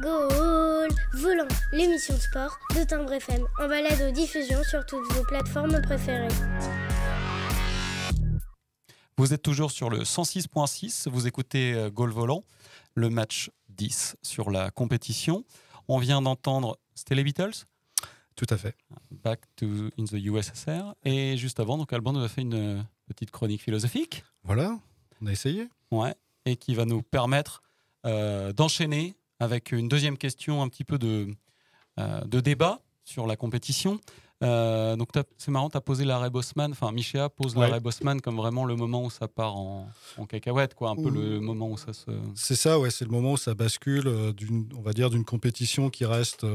Goal Volant, l'émission de sport de Timbre FM, en balade aux diffusions sur toutes vos plateformes préférées. Vous êtes toujours sur le 106.6, vous écoutez Goal Volant, le match 10 sur la compétition. On vient d'entendre, c'était les Beatles ? Tout à fait. Back to in the USSR. Et juste avant, donc Alban nous a fait une petite chronique philosophique. Voilà, on a essayé. Ouais, et qui va nous permettre d'enchaîner avec une deuxième question, un petit peu de débat sur la compétition. Donc c'est marrant, tu as posé l'arrêt Bosman, enfin Michéa pose l'arrêt Bosman comme vraiment le moment où ça part en cacahuète, quoi, un peu le moment où ça se... C'est ça, ouais, c'est le moment où ça bascule on va dire d'une compétition qui reste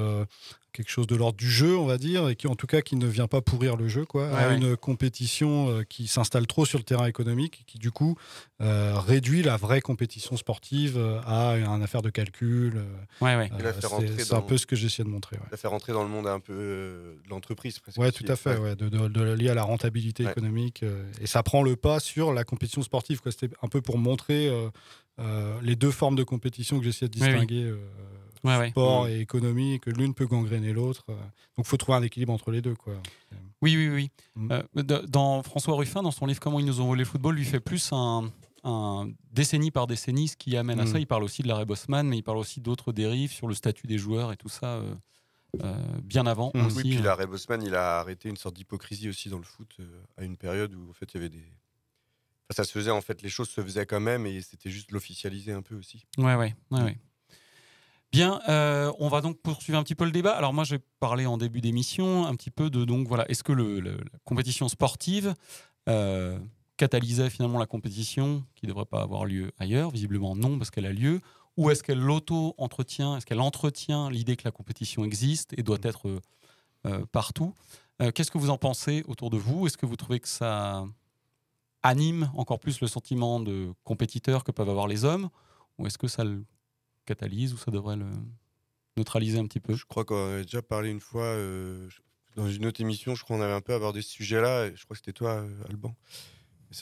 quelque chose de l'ordre du jeu, on va dire, et qui en tout cas qui ne vient pas pourrir le jeu, quoi, à une compétition qui s'installe trop sur le terrain économique, et qui du coup réduit la vraie compétition sportive à une affaire de calcul. C'est un peu ce que j'essaie de montrer. La faire rentrer dans le monde un peu de l'entreprise. Oui, tout à fait, de lié à la rentabilité économique. Et ça prend le pas sur la compétition sportive, quoi. C'était un peu pour montrer les deux formes de compétition que j'essaie de distinguer. Sport et économie, que l'une peut gangréner l'autre. Donc, il faut trouver un équilibre entre les deux, quoi. Oui. Dans François Ruffin, dans son livre Comment ils nous ont volé le football, lui fait plus un décennie par décennie, ce qui amène à ça. Il parle aussi de l'arrêt Bosman, mais il parle aussi d'autres dérives sur le statut des joueurs et tout ça, bien avant aussi. Oui, puis l'arrêt Bosman, il a arrêté une sorte d'hypocrisie aussi dans le foot à une période où en fait il y avait des... Enfin, ça se faisait, en fait, les choses se faisaient quand même et c'était juste l'officialiser un peu aussi. Ouais. Bien, on va donc poursuivre un petit peu le débat. Alors moi, j'ai parlé en début d'émission un petit peu de donc voilà, est-ce que la compétition sportive catalysait finalement la compétition qui ne devrait pas avoir lieu ailleurs? Visiblement non, parce qu'elle a lieu. Ou est-ce qu'elle l'auto-entretient? Est-ce qu'elle entretient l'idée que la compétition existe et doit être partout? Qu'est-ce que vous en pensez autour de vous? Est-ce que vous trouvez que ça anime encore plus le sentiment de compétiteur que peuvent avoir les hommes? Ou est-ce que ça le catalyse ou ça devrait le neutraliser un petit peu? Je crois qu'on avait déjà parlé une fois dans une autre émission, je crois qu'on avait un peu abordé ce sujet-là, et je crois que c'était toi, Alban.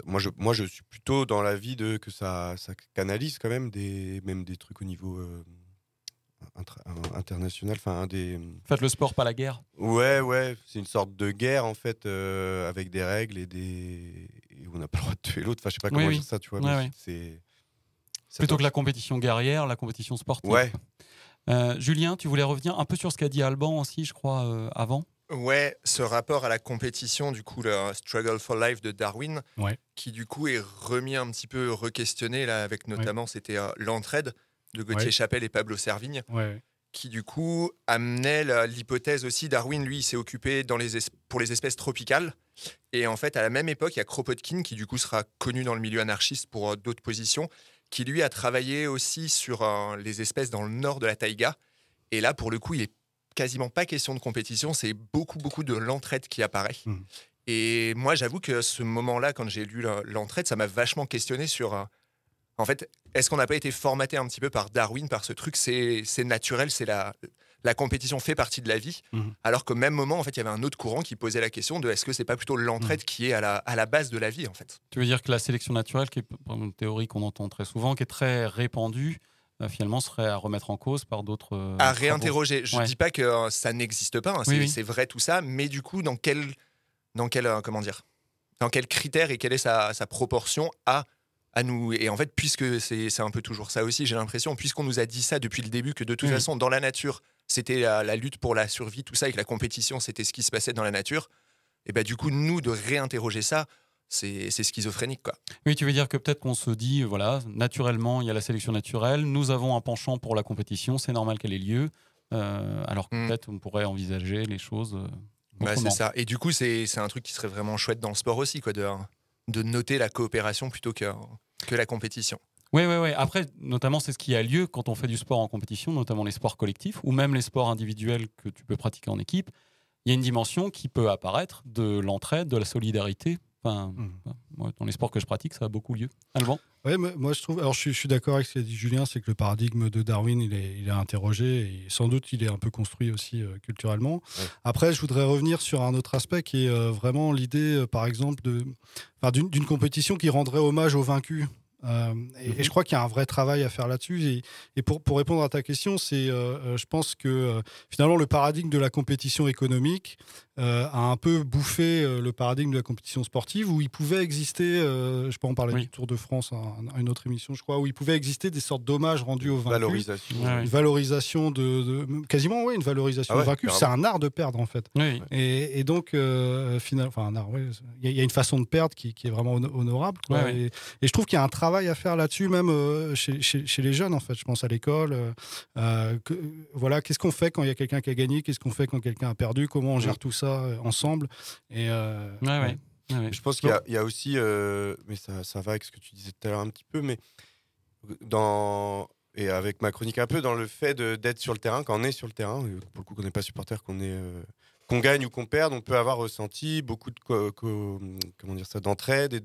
Moi, je suis plutôt dans l'avis que ça canalise quand même même des trucs au niveau international. Faites le sport, pas la guerre. Ouais, c'est une sorte de guerre en fait, avec des règles et où on n'a pas le droit de tuer l'autre. Enfin, je sais pas comment dire ça, tu vois. Ouais, c'est plutôt que la compétition guerrière, la compétition sportive. Ouais. Julien, tu voulais revenir un peu sur ce qu'a dit Alban aussi, je crois, avant. Ouais, ce rapport à la compétition, du coup, le Struggle for Life de Darwin, qui du coup est remis un petit peu re-questionné, là, avec notamment, c'était l'entraide de Gauthier Chapelle et Pablo Servigne, qui du coup amenait l'hypothèse aussi. Darwin, lui, il s'est occupé pour les espèces tropicales. Et en fait, à la même époque, il y a Kropotkin, qui du coup sera connu dans le milieu anarchiste pour d'autres positions, qui lui a travaillé aussi sur les espèces dans le nord de la taïga. Et là, pour le coup, il est quasiment pas question de compétition, c'est beaucoup de l'entraide qui apparaît. Et moi, j'avoue que ce moment-là, quand j'ai lu l'entraide, ça m'a vachement questionné sur... en fait, est-ce qu'on n'a pas été formaté un petit peu par Darwin, par ce truc, c'est naturel, c'est la compétition fait partie de la vie, alors qu'au même moment, en fait, il y avait un autre courant qui posait la question de est-ce que c'est pas plutôt l'entraide qui est à la base de la vie, en fait. Tu veux dire que la sélection naturelle, qui est une théorie qu'on entend très souvent, qui est très répandue, finalement serait à remettre en cause par d'autres... à réinterroger. Je ne dis pas que ça n'existe pas, hein, oui. C'est vrai tout ça, mais du coup, dans quel critère et quelle est sa proportion à nous. Et en fait, puisque c'est un peu toujours ça aussi, j'ai l'impression, puisqu'on nous a dit ça depuis le début, que de toute façon, dans la nature, c'était la lutte pour la survie, tout ça, et que la compétition, c'était ce qui se passait dans la nature, et bah, du coup, nous, de réinterroger ça, c'est schizophrénique, quoi. Oui, tu veux dire que peut-être qu'on se dit, voilà, naturellement, il y a la sélection naturelle, nous avons un penchant pour la compétition, c'est normal qu'elle ait lieu, alors que peut-être on pourrait envisager les choses c'est ça. Et du coup, c'est un truc qui serait vraiment chouette dans le sport aussi, quoi, de noter la coopération plutôt que la compétition. Oui. Après, notamment, c'est ce qui a lieu quand on fait du sport en compétition, notamment les sports collectifs, ou même les sports individuels que tu peux pratiquer en équipe. Il y a une dimension qui peut apparaître de l'entraide, de la solidarité. Enfin, dans les sports que je pratique, ça a beaucoup lieu. Alban ? Ouais, moi je trouve. Alors je suis d'accord avec ce qu'a dit Julien, c'est que le paradigme de Darwin, il est interrogé et sans doute il est un peu construit aussi culturellement. Ouais. Après, je voudrais revenir sur un autre aspect qui est vraiment l'idée, par exemple, d'une compétition qui rendrait hommage aux vaincus. Et je crois qu'il y a un vrai travail à faire là-dessus. Et pour répondre à ta question, je pense que finalement le paradigme de la compétition économique a un peu bouffé le paradigme de la compétition sportive, où il pouvait exister, je peux en parler du Tour de France à une autre émission, je crois, où il pouvait exister des sortes d'hommages rendus aux vaincus. Une valorisation quasiment, une valorisation des vaincus. C'est un art de perdre, en fait. Oui. Et donc, finalement, un art, il y a une façon de perdre qui est vraiment honorable, quoi. Et je trouve qu'il y a un travail à faire là-dessus, même chez les jeunes, en fait. Je pense à l'école. Voilà, qu'est-ce qu'on fait quand il y a quelqu'un qui a gagné? Qu'est-ce qu'on fait quand quelqu'un a perdu? Comment on gère tout ça ensemble? Et je pense qu'il y a aussi, mais ça va avec ce que tu disais tout à l'heure un petit peu, mais et avec ma chronique un peu, dans le fait d'être sur le terrain, quand on est sur le terrain, pour le coup qu'on n'est pas supporter, qu'on gagne ou qu'on perde, on peut avoir ressenti beaucoup de d'entraide et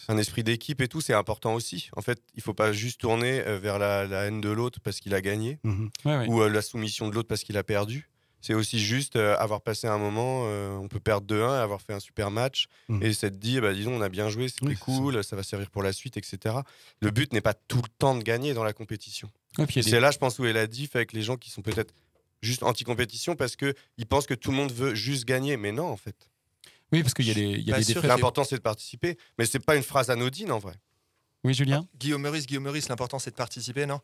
un esprit d'équipe et tout. C'est important aussi. En fait, il faut pas juste tourner vers la haine de l'autre parce qu'il a gagné ou la soumission de l'autre parce qu'il a perdu. C'est aussi juste avoir passé un moment, on peut perdre 2-1 et avoir fait un super match et s'être dit, disons, on a bien joué, c'était cool, ça va servir pour la suite, etc. Le but n'est pas tout le temps de gagner dans la compétition. C'est là, je pense, où est la diff avec les gens qui sont peut-être juste anti-compétition parce qu'ils pensent que tout le monde veut juste gagner. Mais non, en fait. Oui, parce qu'il y a des défaites. L'important, c'est de participer. Mais c'est pas une phrase anodine, en vrai. Oui, Julien ? Guillaume Meurice, l'important, c'est de participer, non ?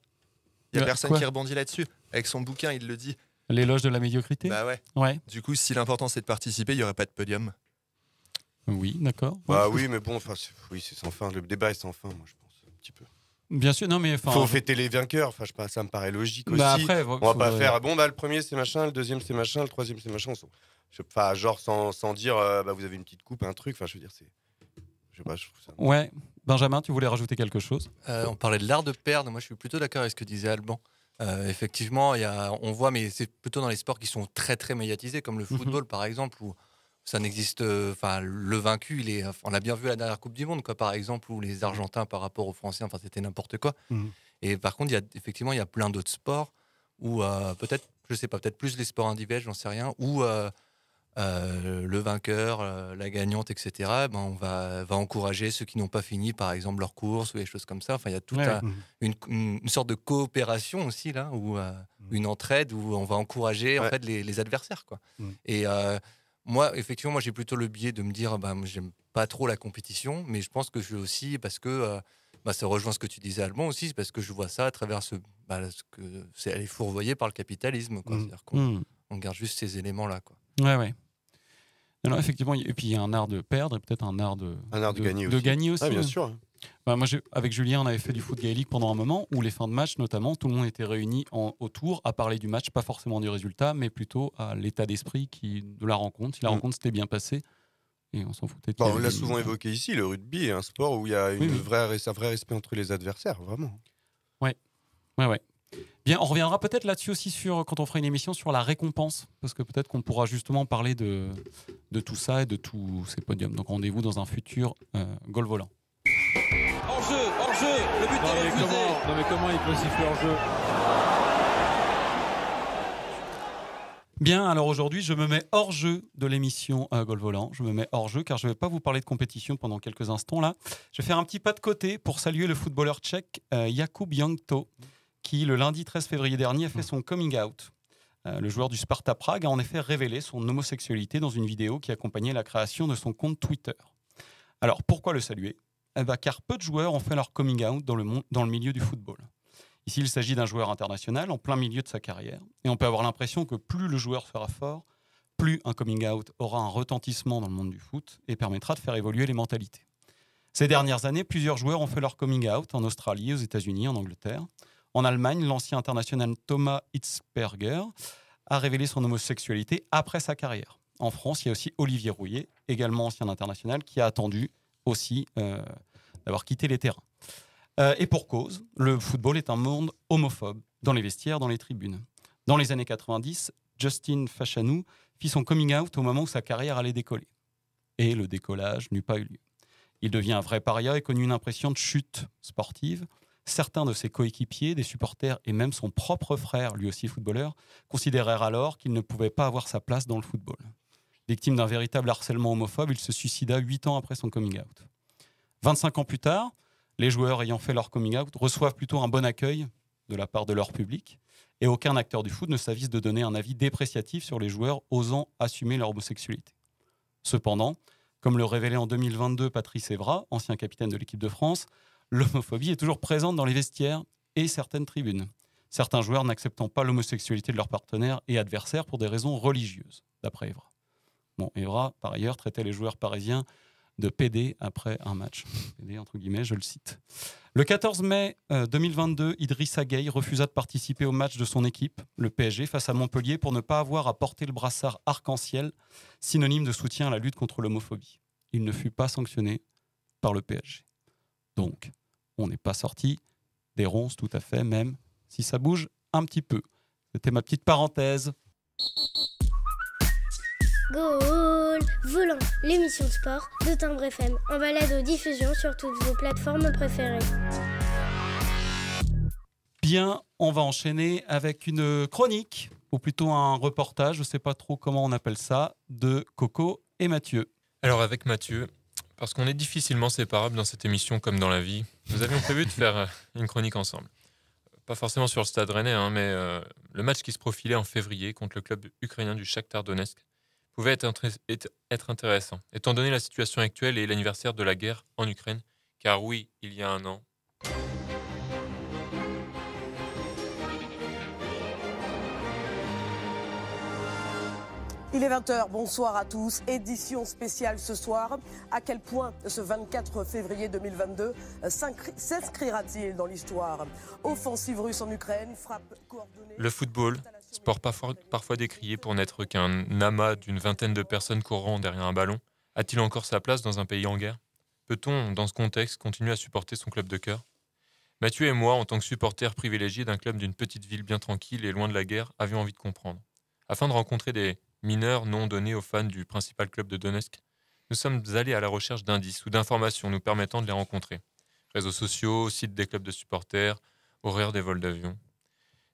Il n'y a personne qui rebondit là-dessus. Avec son bouquin, il le dit. L'éloge de la médiocrité ? Bah ouais. Du coup, si l'important, c'est de participer, il n'y aurait pas de podium. Oui, d'accord. Oui, mais bon, c'est sans fin. Le débat est sans fin, moi, je pense, un petit peu. Bien sûr, non mais faut fêter les vainqueurs. Enfin, je sais pas, ça me paraît logique aussi. Après, on va pas faire bon, le premier c'est machin, le deuxième c'est machin, le troisième c'est machin. Enfin, genre sans dire vous avez une petite coupe, un truc. Enfin, je veux dire, c'est. Je sais pas, je trouve ça. Ouais, Benjamin, tu voulais rajouter quelque chose? On parlait de l'art de perdre. Moi, je suis plutôt d'accord avec ce que disait Alban. Effectivement, on voit, mais c'est plutôt dans les sports qui sont très très médiatisés, comme le football par exemple, où ça n'existe. Enfin, le vaincu, on l'a bien vu à la dernière Coupe du Monde, quoi, par exemple, où les Argentins par rapport aux Français, enfin, c'était n'importe quoi. Et par contre, il y a plein d'autres sports où peut-être, je sais pas, peut-être plus les sports individuels, j'en sais rien, où le vainqueur, la gagnante, etc. On va encourager ceux qui n'ont pas fini, par exemple, leur course ou des choses comme ça. Enfin, il y a toute une sorte de coopération aussi là, ou une entraide où on va encourager en fait les adversaires, quoi. Et moi, effectivement, j'ai plutôt le biais de me dire, j'aime pas trop la compétition, mais je pense que je aussi parce que ça rejoint ce que tu disais, Alban, aussi, c'est parce que je vois ça à travers ce que elle est fourvoyée par le capitalisme, quoi. C'est-à-dire qu'on garde juste ces éléments-là, quoi. Ouais. Non, effectivement, et puis il y a un art de perdre et peut-être un art de gagner aussi. Ah, bien sûr. Moi, avec Julien, on avait fait du foot gaélique pendant un moment où les fins de match, notamment, tout le monde était réuni autour à parler du match, pas forcément du résultat, mais plutôt à l'état d'esprit de la rencontre. Si la rencontre s'était bien passée, et on s'en foutait. On l'a souvent évoqué ici, le rugby est un sport où il y a un vrai respect entre les adversaires, vraiment. Ouais. Bien, on reviendra peut-être là-dessus aussi quand on fera une émission sur la récompense, parce que peut-être qu'on pourra justement parler de tout ça et de tous ces podiums. Donc rendez-vous dans un futur goal volant. Hors-jeu, le but est refusé. Non mais comment il peut siffler hors-jeu? Bien, alors aujourd'hui, je me mets hors jeu de l'émission Goal Volant. Je me mets hors jeu car je ne vais pas vous parler de compétition pendant quelques instants là. Je vais faire un petit pas de côté pour saluer le footballeur tchèque Jakub Jankto, qui le lundi 13 février dernier a fait son coming out. Le joueur du Sparta Prague a en effet révélé son homosexualité dans une vidéo qui accompagnait la création de son compte Twitter. Alors pourquoi le saluer? Car peu de joueurs ont fait leur coming out dans le milieu du football. Ici, il s'agit d'un joueur international en plein milieu de sa carrière. Et on peut avoir l'impression que plus le joueur sera fort, plus un coming out aura un retentissement dans le monde du foot et permettra de faire évoluer les mentalités. Ces dernières années, plusieurs joueurs ont fait leur coming out en Australie, aux États-Unis, en Angleterre. En Allemagne, l'ancien international Thomas Hitzberger a révélé son homosexualité après sa carrière. En France, il y a aussi Olivier Rouillet, également ancien international, qui a attendu aussi d'avoir quitté les terrains. Et pour cause, le football est un monde homophobe, dans les vestiaires, dans les tribunes. Dans les années 90, Justin Fachanou fit son coming out au moment où sa carrière allait décoller. Et le décollage n'eut pas eu lieu. Il devient un vrai paria et connut une impression de chute sportive. Certains de ses coéquipiers, des supporters et même son propre frère, lui aussi footballeur, considérèrent alors qu'il ne pouvait pas avoir sa place dans le football. Victime d'un véritable harcèlement homophobe, il se suicida 8 ans après son coming out. 25 ans plus tard, les joueurs ayant fait leur coming out reçoivent plutôt un bon accueil de la part de leur public et aucun acteur du foot ne s'avise de donner un avis dépréciatif sur les joueurs osant assumer leur homosexualité. Cependant, comme le révélait en 2022 Patrice Evra, ancien capitaine de l'équipe de France, l'homophobie est toujours présente dans les vestiaires et certaines tribunes. Certains joueurs n'acceptant pas l'homosexualité de leurs partenaires et adversaires pour des raisons religieuses, d'après Evra. Evra, par ailleurs, traitait les joueurs parisiens de PD après un match. PD, entre guillemets, je le cite. Le 14 mai 2022, Idrissa Gueye refusa de participer au match de son équipe, le PSG, face à Montpellier, pour ne pas avoir à porter le brassard arc-en-ciel, synonyme de soutien à la lutte contre l'homophobie. Il ne fut pas sanctionné par le PSG. Donc, on n'est pas sorti des ronces tout à fait, même si ça bouge un petit peu. C'était ma petite parenthèse. Goal Volant, l'émission de sport de Timbre FM, en balade aux diffusions sur toutes vos plateformes préférées. Bien, on va enchaîner avec une chronique, ou plutôt un reportage, je ne sais pas trop comment on appelle ça, de Coco et Mathieu. Alors avec Mathieu, parce qu'on est difficilement séparables dans cette émission comme dans la vie, nous avions prévu de faire une chronique ensemble. Pas forcément sur le Stade Rennais, mais le match qui se profilait en février contre le club ukrainien du Shakhtar Donetsk pouvait être intéressant, étant donné la situation actuelle et l'anniversaire de la guerre en Ukraine, car oui, il y a un an, Il est 20h, bonsoir à tous. Édition spéciale ce soir. À quel point ce 24 février 2022 s'inscrira-t-il dans l'histoire? Offensive russe en Ukraine, frappe coordonnée... Le football, sport parfois décrié pour n'être qu'un amas d'une vingtaine de personnes courant derrière un ballon, a-t-il encore sa place dans un pays en guerre? Peut-on, dans ce contexte, continuer à supporter son club de cœur? Mathieu et moi, en tant que supporters privilégiés d'un club d'une petite ville bien tranquille et loin de la guerre, avions envie de comprendre. Afin de rencontrer des mineurs non donnés aux fans du principal club de Donetsk, nous sommes allés à la recherche d'indices ou d'informations nous permettant de les rencontrer. Réseaux sociaux, sites des clubs de supporters, horaires des vols d'avion.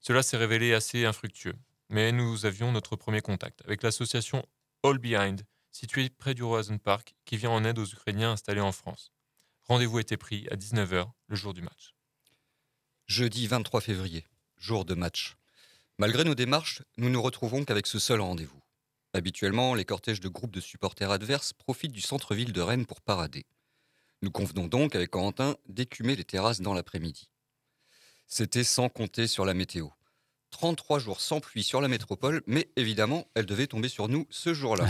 Cela s'est révélé assez infructueux, mais nous avions notre premier contact avec l'association All Behind, située près du Rosenpark, qui vient en aide aux Ukrainiens installés en France. Rendez-vous était pris à 19h, le jour du match. Jeudi 23 février, jour de match. Malgré nos démarches, nous nous retrouvons qu'avec ce seul rendez-vous. Habituellement, les cortèges de groupes de supporters adverses profitent du centre-ville de Rennes pour parader. Nous convenons donc avec Corentin d'écumer les terrasses dans l'après-midi. C'était sans compter sur la météo. 33 jours sans pluie sur la métropole, mais évidemment, elle devait tomber sur nous ce jour-là.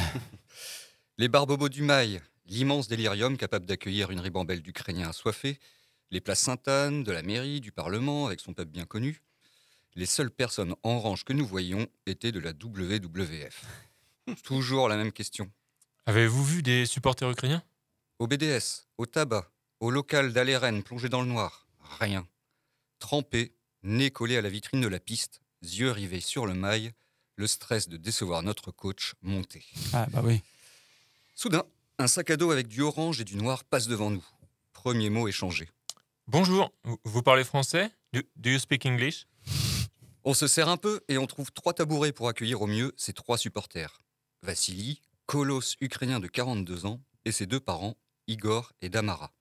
Les barbobos du Mail, l'immense délirium capable d'accueillir une ribambelle d'Ukrainiens assoiffés, les places Sainte-Anne, de la mairie, du Parlement, avec son peuple bien connu. Les seules personnes en range que nous voyions étaient de la WWF. Toujours la même question. Avez-vous vu des supporters ukrainiens? Au BDS, au tabac, au local d'Alé-Rennes plongé dans le noir, rien. Trempé, nez collé à la vitrine de la piste, yeux rivés sur le mail, le stress de décevoir notre coach montait. Ah bah oui. Soudain, un sac à dos avec du orange et du noir passe devant nous. Premier mot échangé. Bonjour, vous parlez français? Do you speak English? On se serre un peu et on trouve 3 tabourets pour accueillir au mieux ces 3 supporters. Vassili, colosse ukrainien de 42 ans, et ses 2 parents, Igor et Damara.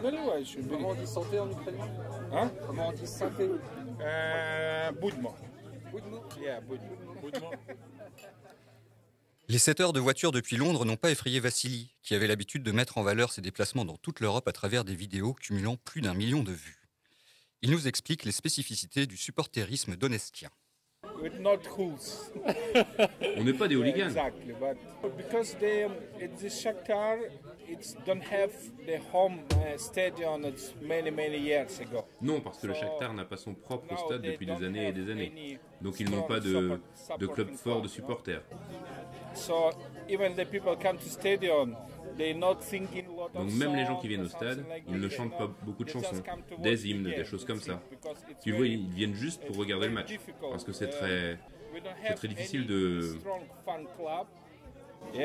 Comment on dit santé en ukrainien? Hein? Comment on dit santé? Budmo. Budmo? Yeah, budmo. Les 7 heures de voiture depuis Londres n'ont pas effrayé Vassili, qui avait l'habitude de mettre en valeur ses déplacements dans toute l'Europe à travers des vidéos cumulant plus d'1 million de vues. Il nous explique les spécificités du supporterisme donetskien. On n'est pas des hooligans. Non, parce que le Shakhtar n'a pas son propre stade depuis des années et des années. Donc ils n'ont pas de club fort de supporters. Donc même les gens qui viennent au stade, ils ne chantent pas beaucoup de chansons, des hymnes, des choses comme ça. Tu vois, ils viennent juste pour regarder le match, parce que c'est très difficile de... On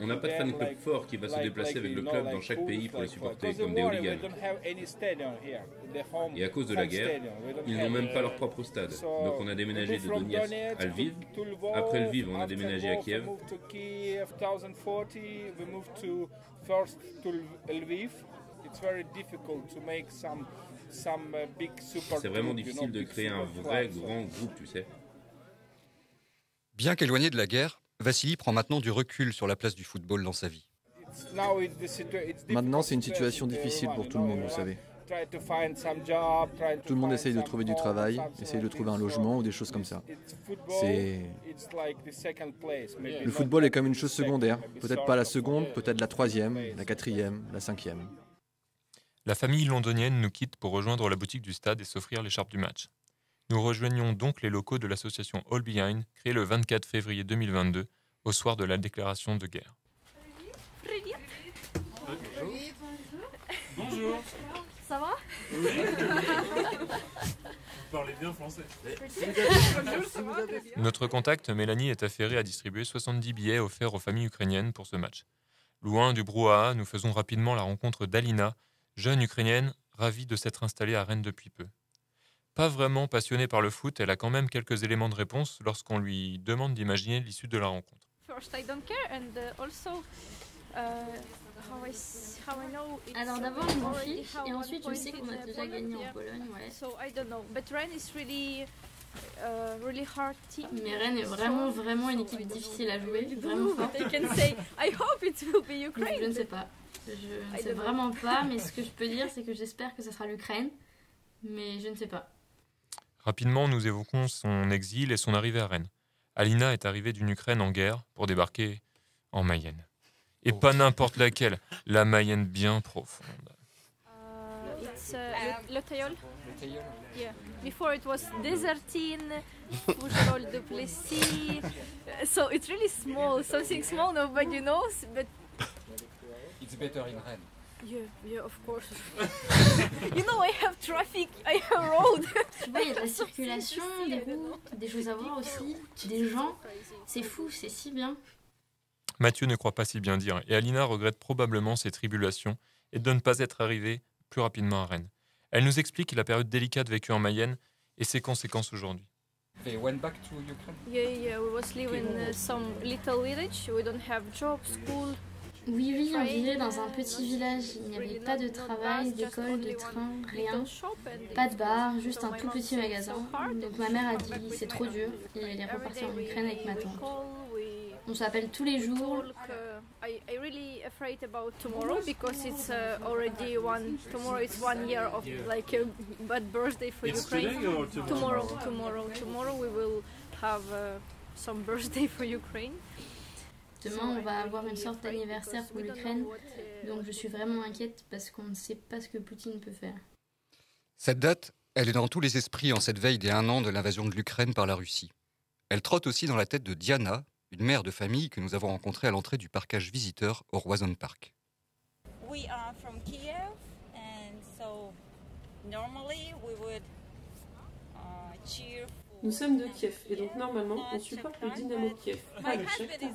n'a pas de fan club fort qui va se déplacer avec le club dans chaque pays pour les supporter, comme des hooligans. Et à cause de la guerre, ils n'ont même pas leur propre stade. Donc on a déménagé de Donetsk à Lviv. Après Lviv, on a déménagé à Kiev. C'est vraiment difficile de créer un vrai grand groupe, tu sais. Bien qu'éloigné de la guerre, Vassili prend maintenant du recul sur la place du football dans sa vie. Maintenant, c'est une situation difficile pour tout le monde, vous savez. Tout le monde essaye de trouver du travail, essaye de trouver un logement ou des choses comme ça. Le football est comme une chose secondaire. Peut-être pas la seconde, peut-être la 3e, la 4e, la 5e. La famille londonienne nous quitte pour rejoindre la boutique du stade et s'offrir l'écharpe du match. Nous rejoignons donc les locaux de l'association All Behind, créée le 24 février 2022, au soir de la déclaration de guerre. Bonjour. Ça va? Vous parlez bien français. Notre contact, Mélanie, est affairée à distribuer 70 billets offerts aux familles ukrainiennes pour ce match. Loin du brouhaha, nous faisons rapidement la rencontre d'Alina, jeune ukrainienne, ravie de s'être installée à Rennes depuis peu. Pas vraiment passionnée par le foot, elle a quand même quelques éléments de réponse lorsqu'on lui demande d'imaginer l'issue de la rencontre. Alors d'abord je m'en fiche et ensuite je sais qu'on a déjà gagné en Pologne, ouais. Mais Rennes est vraiment une équipe difficile à jouer, vraiment forte. Je ne sais pas. Je ne sais vraiment pas, mais ce que je peux dire c'est que j'espère que ce sera l'Ukraine, mais je ne sais pas. Rapidement, nous évoquons son exil et son arrivée à Rennes. Alina est arrivée d'une Ukraine en guerre pour débarquer en Mayenne. Et pas n'importe laquelle, la Mayenne bien profonde. It's Le Tailleul. Yeah. Before it was Desertine, Fougerolles de Plessis. So it's really small, something small nobody knows, but it's better in Rennes. Yeah, of course. You know, I have traffic, I have road. Tu vois, il y a de la circulation, des routes, des choses à voir aussi, des gens. C'est fou, c'est si bien. Mathieu ne croit pas si bien dire, et Alina regrette probablement ses tribulations et de ne pas être arrivée plus rapidement à Rennes. Elle nous explique la période délicate vécue en Mayenne et ses conséquences aujourd'hui. They went back to Ukraine? Yeah, we was living in some little village. We don't have job, school. Oui, on vivait dans un petit village. Il n'y avait pas de travail, d'école, de train, rien. Pas de bar, juste un tout petit magasin. Donc ma mère a dit c'est trop dur et elle est repartie en Ukraine avec ma tante. On s'appelle tous les jours. I really afraid about tomorrow because it's already tomorrow is 1 year of like a bad birthday for Ukraine. Tomorrow we will have some birthday for Ukraine. Demain, on va avoir une sorte d'anniversaire pour l'Ukraine, donc je suis vraiment inquiète parce qu'on ne sait pas ce que Poutine peut faire. Cette date, elle est dans tous les esprits en cette veille des 1 an de l'invasion de l'Ukraine par la Russie. Elle trotte aussi dans la tête de Diana, une mère de famille que nous avons rencontrée à l'entrée du parcage visiteur au Roison Park. We are from Kiev, and so normally we would cheer. Nous sommes de Kiev et donc normalement on supporte le Dynamo de Kiev, pas le Shakhtar.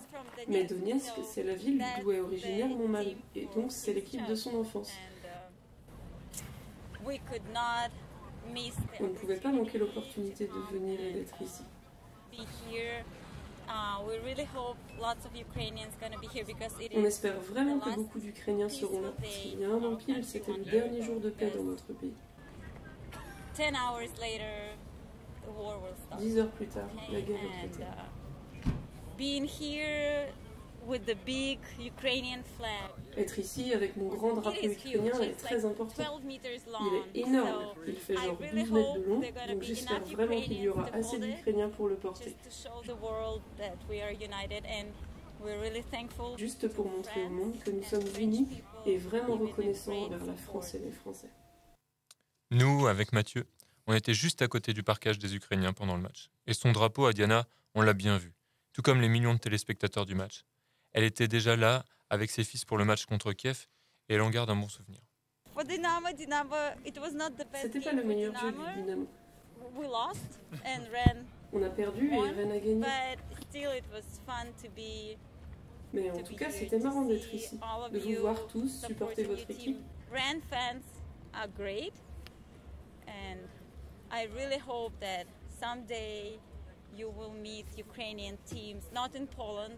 Mais Donetsk, c'est la ville d'où est originaire mon mari et donc c'est l'équipe de son enfance. On ne pouvait pas manquer l'opportunité de venir et d'être ici. On espère vraiment que beaucoup d'Ukrainiens seront là parce qu'il y a 1 an pile, c'était le dernier jour de paix dans notre pays. 10 heures plus tard, la guerre éclatait. Être ici avec mon grand drapeau ukrainien est très important. Il est énorme, il fait genre 12 mètres de long, donc j'espère vraiment qu'il y aura assez d'Ukrainiens pour le porter. Juste pour montrer au monde que nous sommes unis et vraiment reconnaissants envers la France et les Français. Nous, avec Mathieu, on était juste à côté du parkage des Ukrainiens pendant le match. Et son drapeau à Diana, on l'a bien vu. Tout comme les millions de téléspectateurs du match. Elle était déjà là avec ses fils pour le match contre Kiev et elle en garde un bon souvenir. C'était pas le meilleur jeu du Dynamo. On a perdu et Rennes a gagné. Mais en tout cas, c'était marrant d'être ici, de vous voir tous supporter votre équipe. I really hope that someday you will meet Ukrainian teams, not in Poland,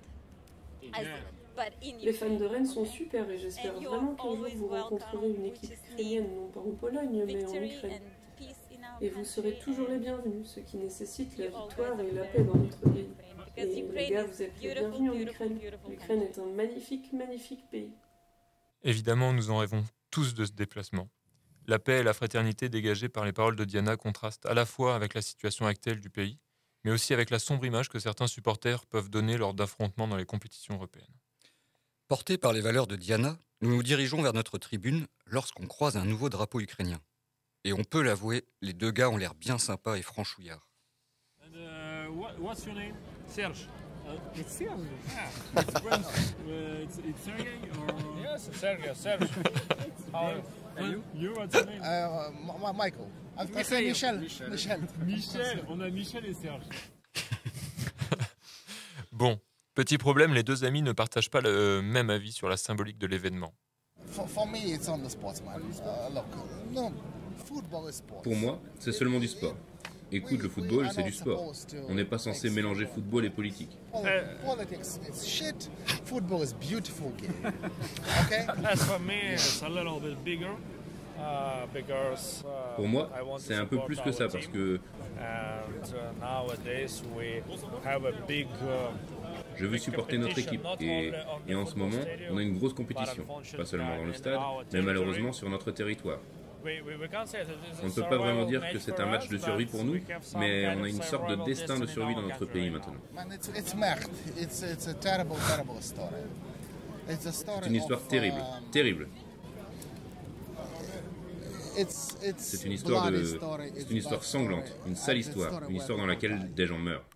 but in Ukraine. Les fans de Rennes sont super et j'espère vraiment qu'un jour vous rencontrerez une équipe ukrainienne, non pas en Pologne, mais en Ukraine. Et vous serez toujours les bienvenus, ce qui nécessite la victoire et la paix dans notre pays. Et les gars, vous êtes les bienvenus en Ukraine. L'Ukraine est un magnifique, magnifique pays. Évidemment, nous en rêvons tous de ce déplacement. La paix et la fraternité dégagées par les paroles de Diana contrastent à la fois avec la situation actuelle du pays, mais aussi avec la sombre image que certains supporters peuvent donner lors d'affrontements dans les compétitions européennes. Portés par les valeurs de Diana, nous nous dirigeons vers notre tribune lorsqu'on croise un nouveau drapeau ukrainien. Et on peut l'avouer, les 2 gars ont l'air bien sympas et franchouillards. What's your name? Serge. It's Serge. It's French. It's Sergei or? Yes, Serge. You, what's your name? Michael. Michel. On a Michel et Serge. Bon, petit problème, les 2 amis ne partagent pas le même avis sur la symbolique de l'événement. Pour moi, c'est seulement du sport. Écoute, le football, c'est du sport. On n'est pas censé mélanger football et politique. Football is beautiful game. Okay? Pour moi, c'est un peu plus que ça parce que je veux supporter notre équipe et en ce moment, on a une grosse compétition, pas seulement dans le stade, mais malheureusement sur notre territoire. On ne peut pas vraiment dire que c'est un match de survie pour nous, mais on a une sorte de destin de survie dans notre pays maintenant. C'est une histoire terrible, terrible. C'est une histoire sanglante, une sale histoire, une histoire dans laquelle des gens meurent.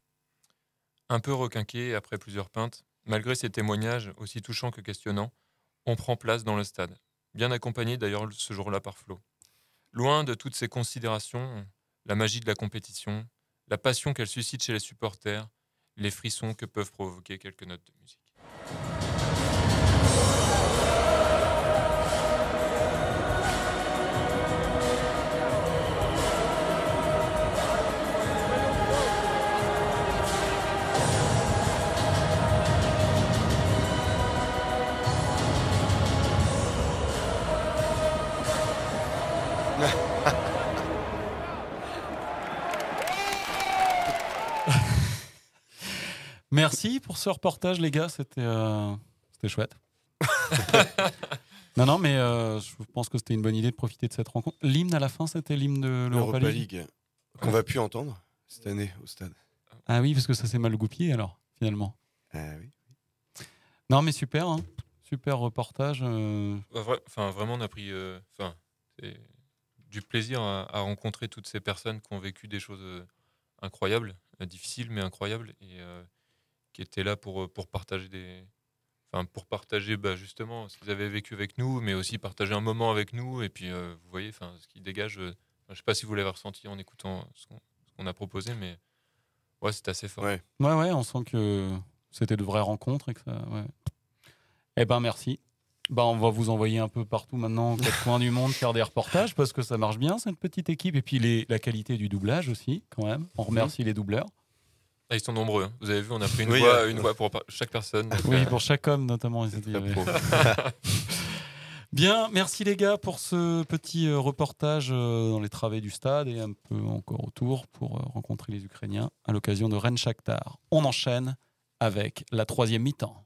Un peu requinqué après plusieurs pintes, malgré ces témoignages aussi touchants que questionnants, on prend place dans le stade, bien accompagné d'ailleurs ce jour-là par Flo. Loin de toutes ces considérations, la magie de la compétition, la passion qu'elle suscite chez les supporters, les frissons que peuvent provoquer quelques notes de musique. Merci pour ce reportage, les gars. C'était chouette. Non, mais je pense que c'était une bonne idée de profiter de cette rencontre. L'hymne à la fin, c'était l'hymne de l'Europa League qu'on va plus entendre cette année au stade. Ah oui, parce que ça s'est mal goupillé alors, finalement. Ah oui. Non, mais super, hein. Super reportage. Vraiment, on a pris du plaisir à rencontrer toutes ces personnes qui ont vécu des choses incroyables, difficiles mais incroyables, et qui étaient là pour partager justement ce qu'ils avaient vécu avec nous, mais aussi partager un moment avec nous. Et puis, vous voyez, ce qui dégage. Je ne sais pas si vous l'avez ressenti en écoutant ce qu'on a proposé, mais ouais, c'est assez fort. Ouais, on sent que c'était de vraies rencontres et que ça. Ouais. Eh ben, merci. On va vous envoyer un peu partout maintenant, aux quatre coins du monde, faire des reportages parce que ça marche bien cette petite équipe. Et puis la qualité du doublage aussi, quand même. On remercie les doubleurs. Ah, ils sont nombreux. Hein. Vous avez vu, on a pris une voix pour chaque personne. Oui, pour chaque homme notamment. Bien, merci les gars pour ce petit reportage dans les travées du stade et un peu encore autour pour rencontrer les Ukrainiens à l'occasion de Rennes Shakhtar. On enchaîne avec la troisième mi-temps.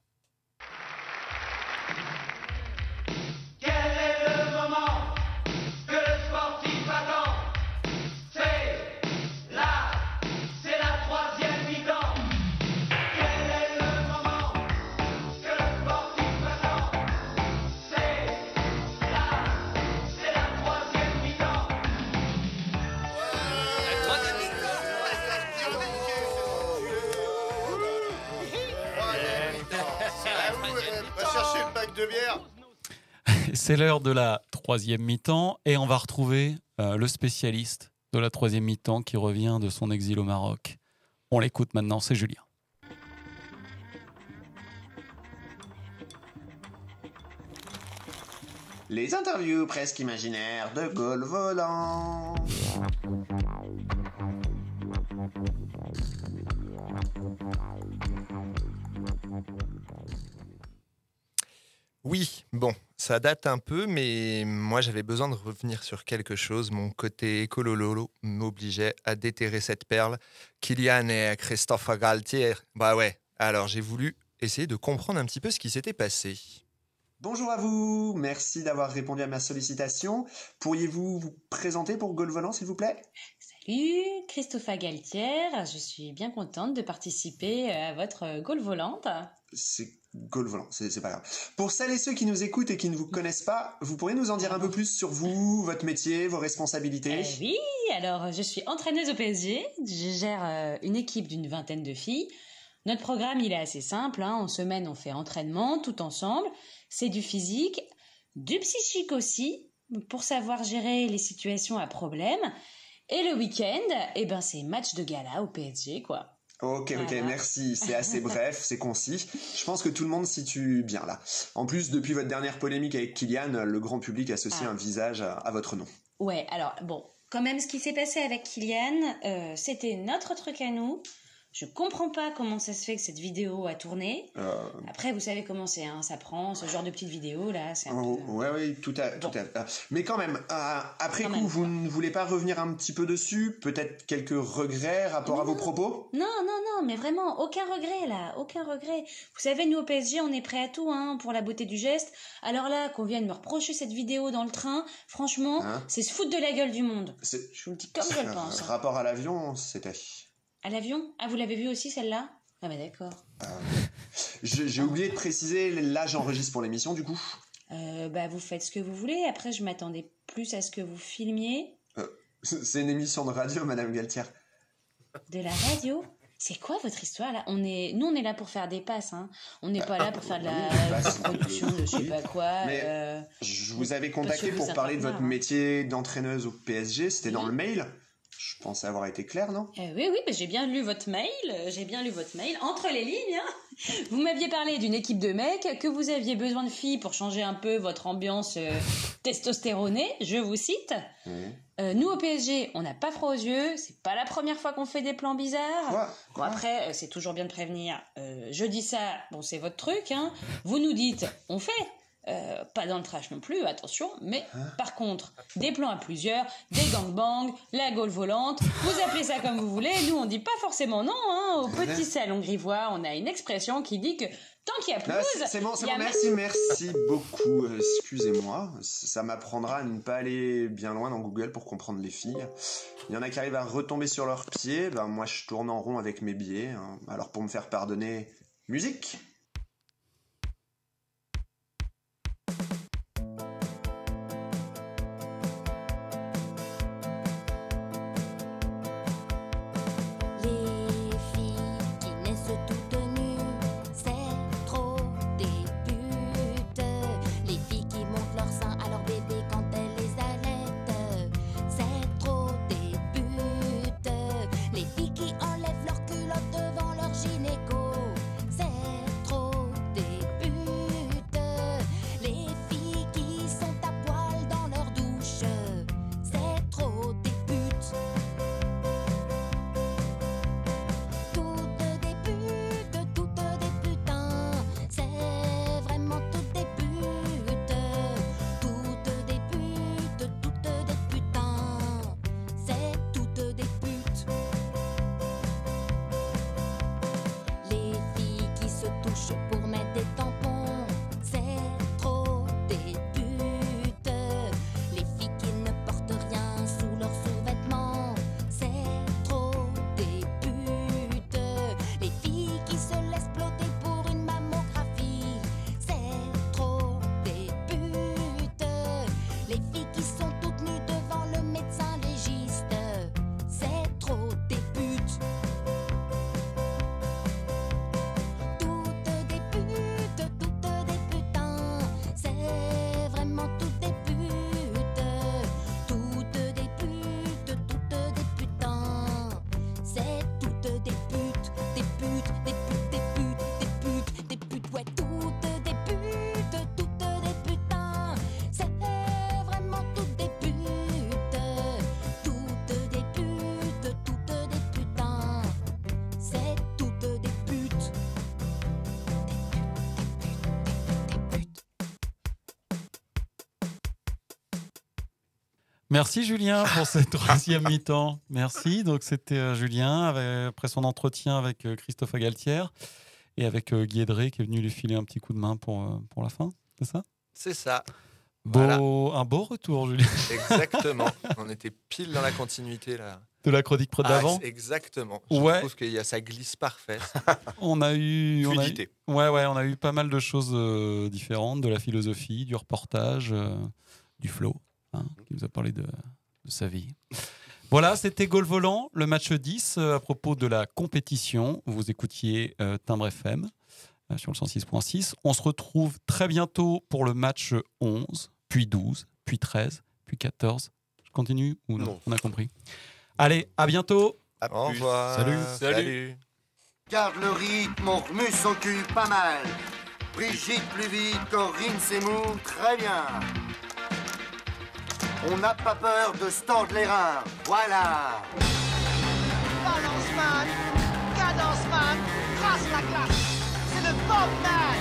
C'est l'heure de la troisième mi-temps et on va retrouver le spécialiste de la troisième mi-temps qui revient de son exil au Maroc. On l'écoute maintenant, c'est Julien. Les interviews presque imaginaires de Goal Volant. Oui, bon, ça date un peu, mais moi j'avais besoin de revenir sur quelque chose. Mon côté écololo m'obligeait à déterrer cette perle. Kylian et Christophe Galtier. Bah ouais, alors j'ai voulu essayer de comprendre un petit peu ce qui s'était passé. Bonjour à vous, merci d'avoir répondu à ma sollicitation. Pourriez-vous vous présenter pour Goal Volant, s'il vous plaît ? Salut, Christophe Galtier, je suis bien contente de participer à votre Goal Volante. C'est Goal Volant, c'est pas grave. Pour celles et ceux qui nous écoutent et qui ne vous connaissent pas, vous pourriez nous en dire un peu plus sur vous, votre métier, vos responsabilités ? Oui, alors je suis entraîneuse au PSG, je gère une équipe d'une 20aine de filles. Notre programme, il est assez simple, hein. En semaine, on fait entraînement tout ensemble. C'est du physique, du psychique aussi, pour savoir gérer les situations à problème. Et le week-end, c'est match de gala au PSG, quoi. Ok, merci. C'est assez bref, c'est concis. Je pense que tout le monde se situe bien là. En plus, depuis votre dernière polémique avec Kylian, le grand public associe un visage à votre nom. Ouais, alors bon, quand même, ce qui s'est passé avec Kylian, c'était notre truc à nous. Je comprends pas comment ça se fait que cette vidéo a tourné. Après, vous savez comment c'est, hein, ça prend ce genre de petites vidéos là. C'est un peu... Oui, tout à fait. Mais quand même, après coup, vous ne voulez pas revenir un petit peu dessus? Peut-être quelques regrets rapport à vos propos? Non, mais vraiment, aucun regret là, aucun regret. Vous savez, nous au PSG, on est prêt à tout, hein, pour la beauté du geste. Alors là, qu'on vienne me reprocher cette vidéo dans le train, franchement, c'est se foutre de la gueule du monde. Je vous le dis comme je le pense. Rapport à l'avion, c'était... À l'avion? Ah, vous l'avez vu aussi celle-là? Ah bah d'accord. J'ai oublié de préciser, là j'enregistre pour l'émission du coup. Vous faites ce que vous voulez, après je m'attendais plus à ce que vous filmiez. C'est une émission de radio, Madame Galtière. De la radio? C'est quoi votre histoire là? Nous on est là pour faire des passes, hein. On n'est pas là pour faire de la production de je sais pas quoi. Mais je vous avais contacté pour parler de votre métier d'entraîneuse au PSG, c'était dans le mail. Je pensais avoir été clair, non? Oui, mais j'ai bien lu votre mail. Entre les lignes, hein. Vous m'aviez parlé d'une équipe de mecs, que vous aviez besoin de filles pour changer un peu votre ambiance testostéronée, je vous cite. Nous, au PSG, on n'a pas froid aux yeux, c'est pas la première fois qu'on fait des plans bizarres. Bon, après, c'est toujours bien de prévenir. Je dis ça, bon, c'est votre truc, hein. Vous nous dites, on fait. Pas dans le trash non plus, attention, mais par contre, des plans à plusieurs, des gangbangs, la gaule volante, vous appelez ça comme vous voulez, nous on dit pas forcément non, hein. Au petit salon grivois, on a une expression qui dit que tant qu'il y a plus... C'est bon, merci beaucoup, excusez-moi, ça m'apprendra à ne pas aller bien loin dans Google pour comprendre les filles. Il y en a qui arrivent à retomber sur leurs pieds, moi je tourne en rond avec mes billets, hein. Alors pour me faire pardonner, musique. Merci Julien pour cette troisième mi-temps. Merci. Donc c'était Julien après son entretien avec Christophe Galtière et avec Guy Edré qui est venu lui filer un petit coup de main pour la fin. C'est ça? C'est ça. Voilà. Un beau retour, Julien. Exactement. On était pile dans la continuité là. De la chronique pro d'avant. Exactement. Je trouve qu'il y a ça glisse parfait. On a eu fluidité. On a eu pas mal de choses différentes, de la philosophie, du reportage, du flow. Qui nous a parlé de sa vie. Voilà, c'était Goal Volant, le match 10 à propos de la compétition. Vous écoutiez Timbre FM sur le 106.6. On se retrouve très bientôt pour le match 11, puis 12, puis 13, puis 14. Je continue ou non? On a compris. Allez, à bientôt. Au revoir. Salut. Garde le rythme, on remue son cul pas mal. Brigitte plus vite, Corinne Seymour, très bien. On n'a pas peur de se tordre les reins, voilà. Balance man, Lanceman trace la glace. C'est le Bobman.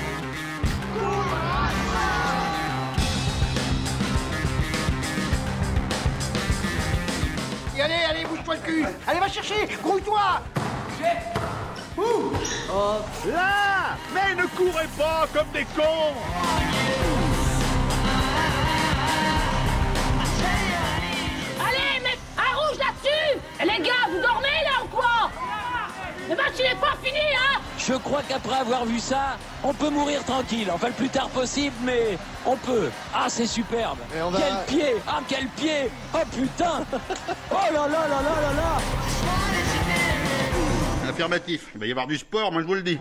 Et allez, bouge-toi le cul. Allez, va chercher, grouille-toi. Ouh. Oh. Là. Mais ne courez pas comme des cons. Allez, mais un rouge là-dessus. Les gars, vous dormez là ou quoi? Le match il est pas fini, hein? Je crois qu'après avoir vu ça, on peut mourir tranquille. Enfin, le plus tard possible, mais on peut. Ah, c'est superbe. Quel pied! Ah, quel pied! Oh putain! Oh là là. Affirmatif. Il va y avoir du sport, moi je vous le dis.